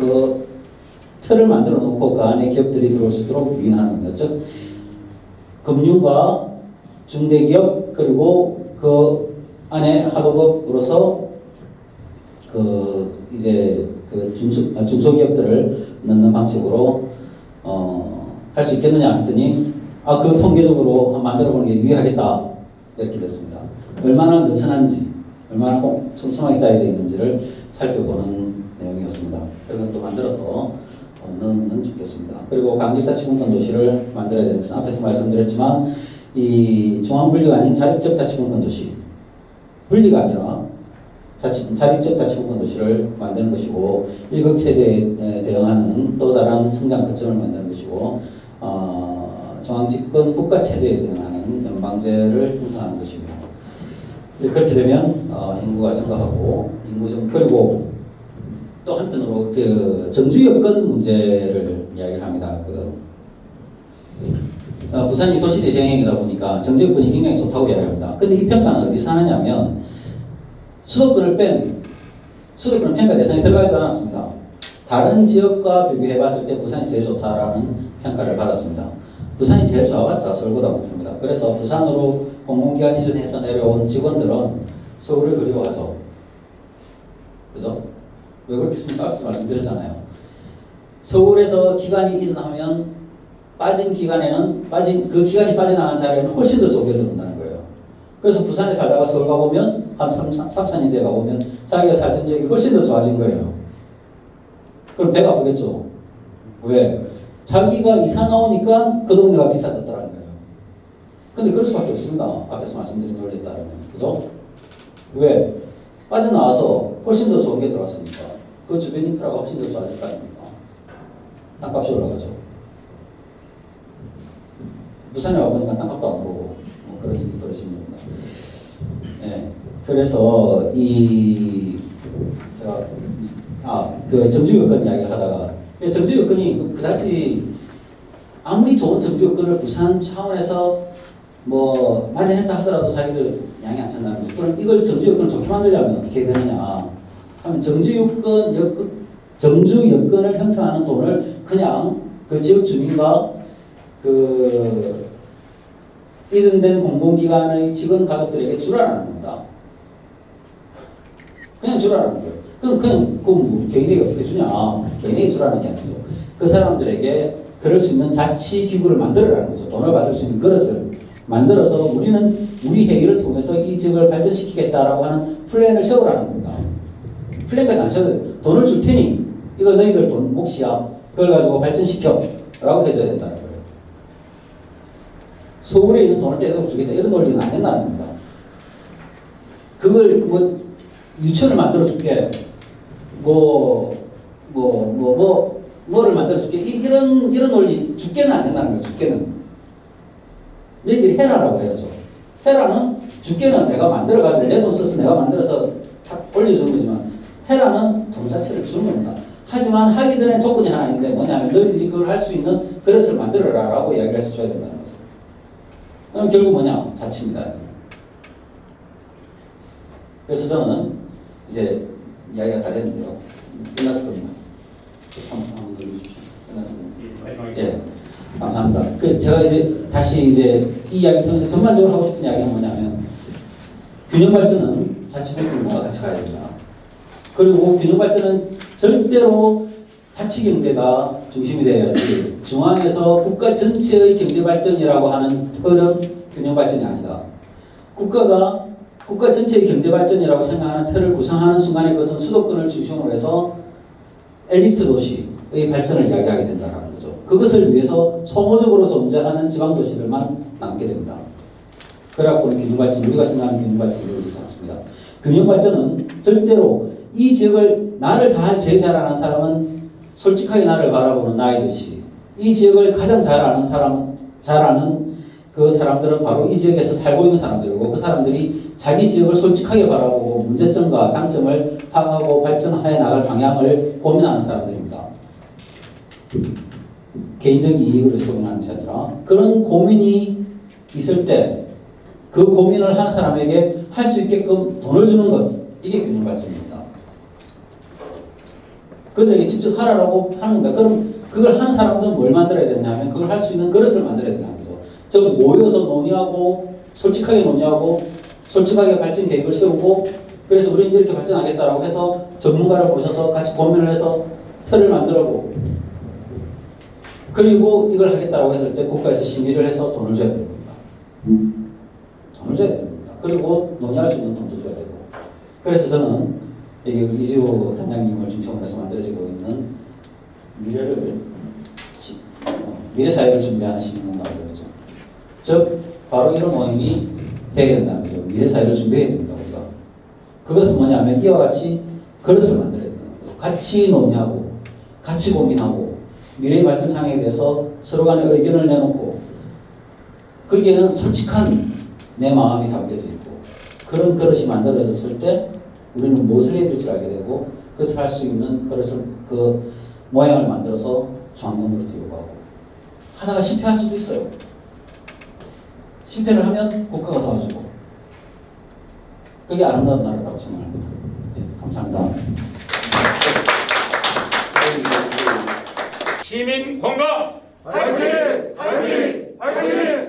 틀을 만들어 놓고 그 안에 기업들이 들어올 수 있도록 유인하는 겁니다. 즉 금융과 중대기업 그리고 그 안에 하도급으로서 중소기업들을 넣는 방식으로 할 수 있겠느냐 했더니 통계적으로 만들어 보는 게 유의하겠다 이렇게 됐습니다. 얼마나 느슨한지 얼마나 꼭 촘촘하게 짜여져 있는지를 살펴보는 내용이었습니다. 그런 것도 만들어서 넣으면 좋겠습니다. 그리고 광역자치분권 도시를 만들어야 되는 것은 앞에서 말씀드렸지만 이 중앙분리가 아닌 자립적 자치분권 도시, 분리가 아니라 자립적 자치분권 도시를 만드는 것이고 일극체제에 대응하는 또 다른 성장 거점을 만드는 것이고 중앙집권 국가체제에 대응하는 연방제를 형성하는 것입니다. 그렇게 되면 인구가 증가하고 그리고 또 한편으로 그 정주 여건 문제를 이야기를 합니다. 부산이 도시재생행이다 보니까 정주 여건이 굉장히 좋다고 이야기합니다. 근데 이 평가는 어디서 하느냐면 수도권을 뺀 수도권 평가 대상에 들어가지 않았습니다. 다른 지역과 비교해봤을 때 부산이 제일 좋다라는 평가를 받았습니다. 부산이 제일 좋아봤자 서울보다 못합니다. 그래서 부산으로 공공기관 이전해서 내려온 직원들은 서울을 그리워하죠. 그죠? 왜 그렇겠습니까? 앞서 말씀드렸잖아요. 서울에서 기관이 이전하면 빠진 기간에는 그 기간이 빠져나간 자리에는 훨씬 더 좁게 들어온다는 거예요. 그래서 부산에 살다가 서울 가보면 한 3, 4년대에 가보면 자기가 살던 지역이 훨씬 더 좋아진 거예요. 그럼 배가 아프겠죠. 왜? 자기가 이사 나오니까 그 동네가 비싸졌다는 거예요. 근데 그럴 수밖에 없습니다. 앞에서 말씀드린 논리에 따르면. 그죠? 왜? 빠져나와서 훨씬 더 좋은 게 들어왔으니까. 그 주변 인프라가 훨씬 더 좋아질 거 아닙니까? 땅값이 올라가죠. 부산에 와보니까 땅값도 안 오르고 그런 일이 벌어지는 겁니다. 네. 그래서 제가 그 정주 여건 이야기를 하다가 정주 여건이 그다지 아무리 좋은 정주 여건을 부산 차원에서 뭐 마련했다 하더라도 자기들 양이 안 찬다는 거죠. 그럼 이걸 정주 여건을 좋게 만들려면 어떻게 되느냐 하면 정주 여건을 형성하는 돈을 그냥 그 지역 주민과 그 이전된 공공기관의 직원 가족들에게 주라는 겁니다. 그냥 주라는 거예요. 그럼 뭐 개인에게 어떻게 주냐? 개인에게 주라는 게 아니죠. 그 사람들에게 그럴 수 있는 자치기구를 만들어라는 거죠. 돈을 받을 수 있는 그릇을 만들어서 우리는 우리 회의를 통해서 이 지역을 발전시키겠다라고 하는 플랜을 세우라는 겁니다. 플랜까지 안 세워도 돼요. 돈을 줄 테니 이거 너희들 돈 몫이야. 그걸 가지고 발전시켜 라고 해줘야 된다는 거예요. 서울에 있는 돈을 떼서 주겠다 이런 논리는 안 된다는 겁니다. 그걸 뭐 유치원을 만들어 줄게 뭐를 만들어 줄게 이런 논리 죽게는 안 된다는 거예요. 죽게는 너희들이 해라라고 해야죠. 해라는 죽게는 내가 만들어 가지고 내 돈 써서 내가 만들어서 탁 올려주는 거지만 해라는 돈 자체를 주는 겁니다. 하지만 하기 전에 조건이 하나 있는데 뭐냐면 너희들이 그걸 할 수 있는 그릇을 만들어라 라고 이야기를 해서 줘야 된다는 거죠. 그럼 결국 뭐냐? 자치입니다. 그래서 저는 이제 이야기가 다 됐는데요. 끝났을 겁니다. 한번 눌러주십시오. 끝났습니다. 예, 감사합니다. 제가 다시 이 이야기 통해서 전반적으로 하고 싶은 이야기가 뭐냐면 균형 발전은 자치분권과 같이 가야 됩니다. 그리고 균형 발전은 절대로 자치 경제가 중심이 되어야지 중앙에서 국가 전체의 경제 발전이라고 하는 틀은 균형 발전이 아니다. 국가가 국가 전체의 경제 발전이라고 생각하는 틀을 구성하는 순간에 그것은 수도권을 중심으로 해서 엘리트 도시의 발전을 이야기하게 된다는 거죠. 그것을 위해서 소모적으로 존재하는 지방 도시들만 남게 됩니다. 그래갖고는 균형 발전, 우리가 생각하는 균형 발전이 이루어지지 않습니다. 균형 발전은 절대로 이 지역을 나를 제일 잘 아는 사람은 솔직하게 나를 바라보는 나이듯이 이 지역을 가장 잘 아는 그 사람들은 바로 이 지역에서 살고 있는 사람들이고 그 사람들이 자기 지역을 솔직하게 바라보고 문제점과 장점을 파악하고 발전해 나갈 방향을 고민하는 사람들입니다. 개인적인 이익을 위해서 고민하는 것이 아니라 그런 고민이 있을 때 그 고민을 하는 사람에게 할 수 있게끔 돈을 주는 것, 이게 균형 발전입니다. 그들에게 직접 하라고 하는 겁니다. 그럼 그걸 하는 사람들은 뭘 만들어야 되냐 하면 그걸 할 수 있는 그릇을 만들어야 된다는 거죠. 즉 모여서 논의하고 솔직하게 논의하고 솔직하게 발전 계획을 세우고 그래서 우리는 이렇게 발전하겠다라고 해서 전문가를 모셔서 같이 고민을 해서 틀을 만들고 그리고 이걸 하겠다라고 했을 때 국가에서 심의를 해서 돈을 줘야 됩니다. 돈을 줘야 됩니다. 그리고 논의할 수 있는 돈도 줘야 되고 그래서 저는 이지호 단장님을 중심으로 해서 만들어지고 있는 미래 사회를 준비하는 시민운동이라고 그러죠. 즉 바로 이런 모임이 되어야 된다는 거죠. 미래 사회를 준비해야 됩니다. 우리가. 그것은 뭐냐면 이와 같이 그릇을 만들어야 된다는 거죠. 같이 논의하고 같이 고민하고 미래 발전 상황에 대해서 서로 간에 의견을 내놓고 거기에는 솔직한 내 마음이 담겨져 있고 그런 그릇이 만들어졌을 때 우리는 무엇을 해야 될지 알게 되고 그것을 할 수 있는 그릇을 그 모양을 만들어서 중앙동으로 들고 가고 하다가 실패할 수도 있어요. 실패를 하면 국가가 도와주고 그게 아름다운 나라라고 생각합니다. 네, 감사합니다. 시민 건강 화이팅! 화이팅! 화이팅!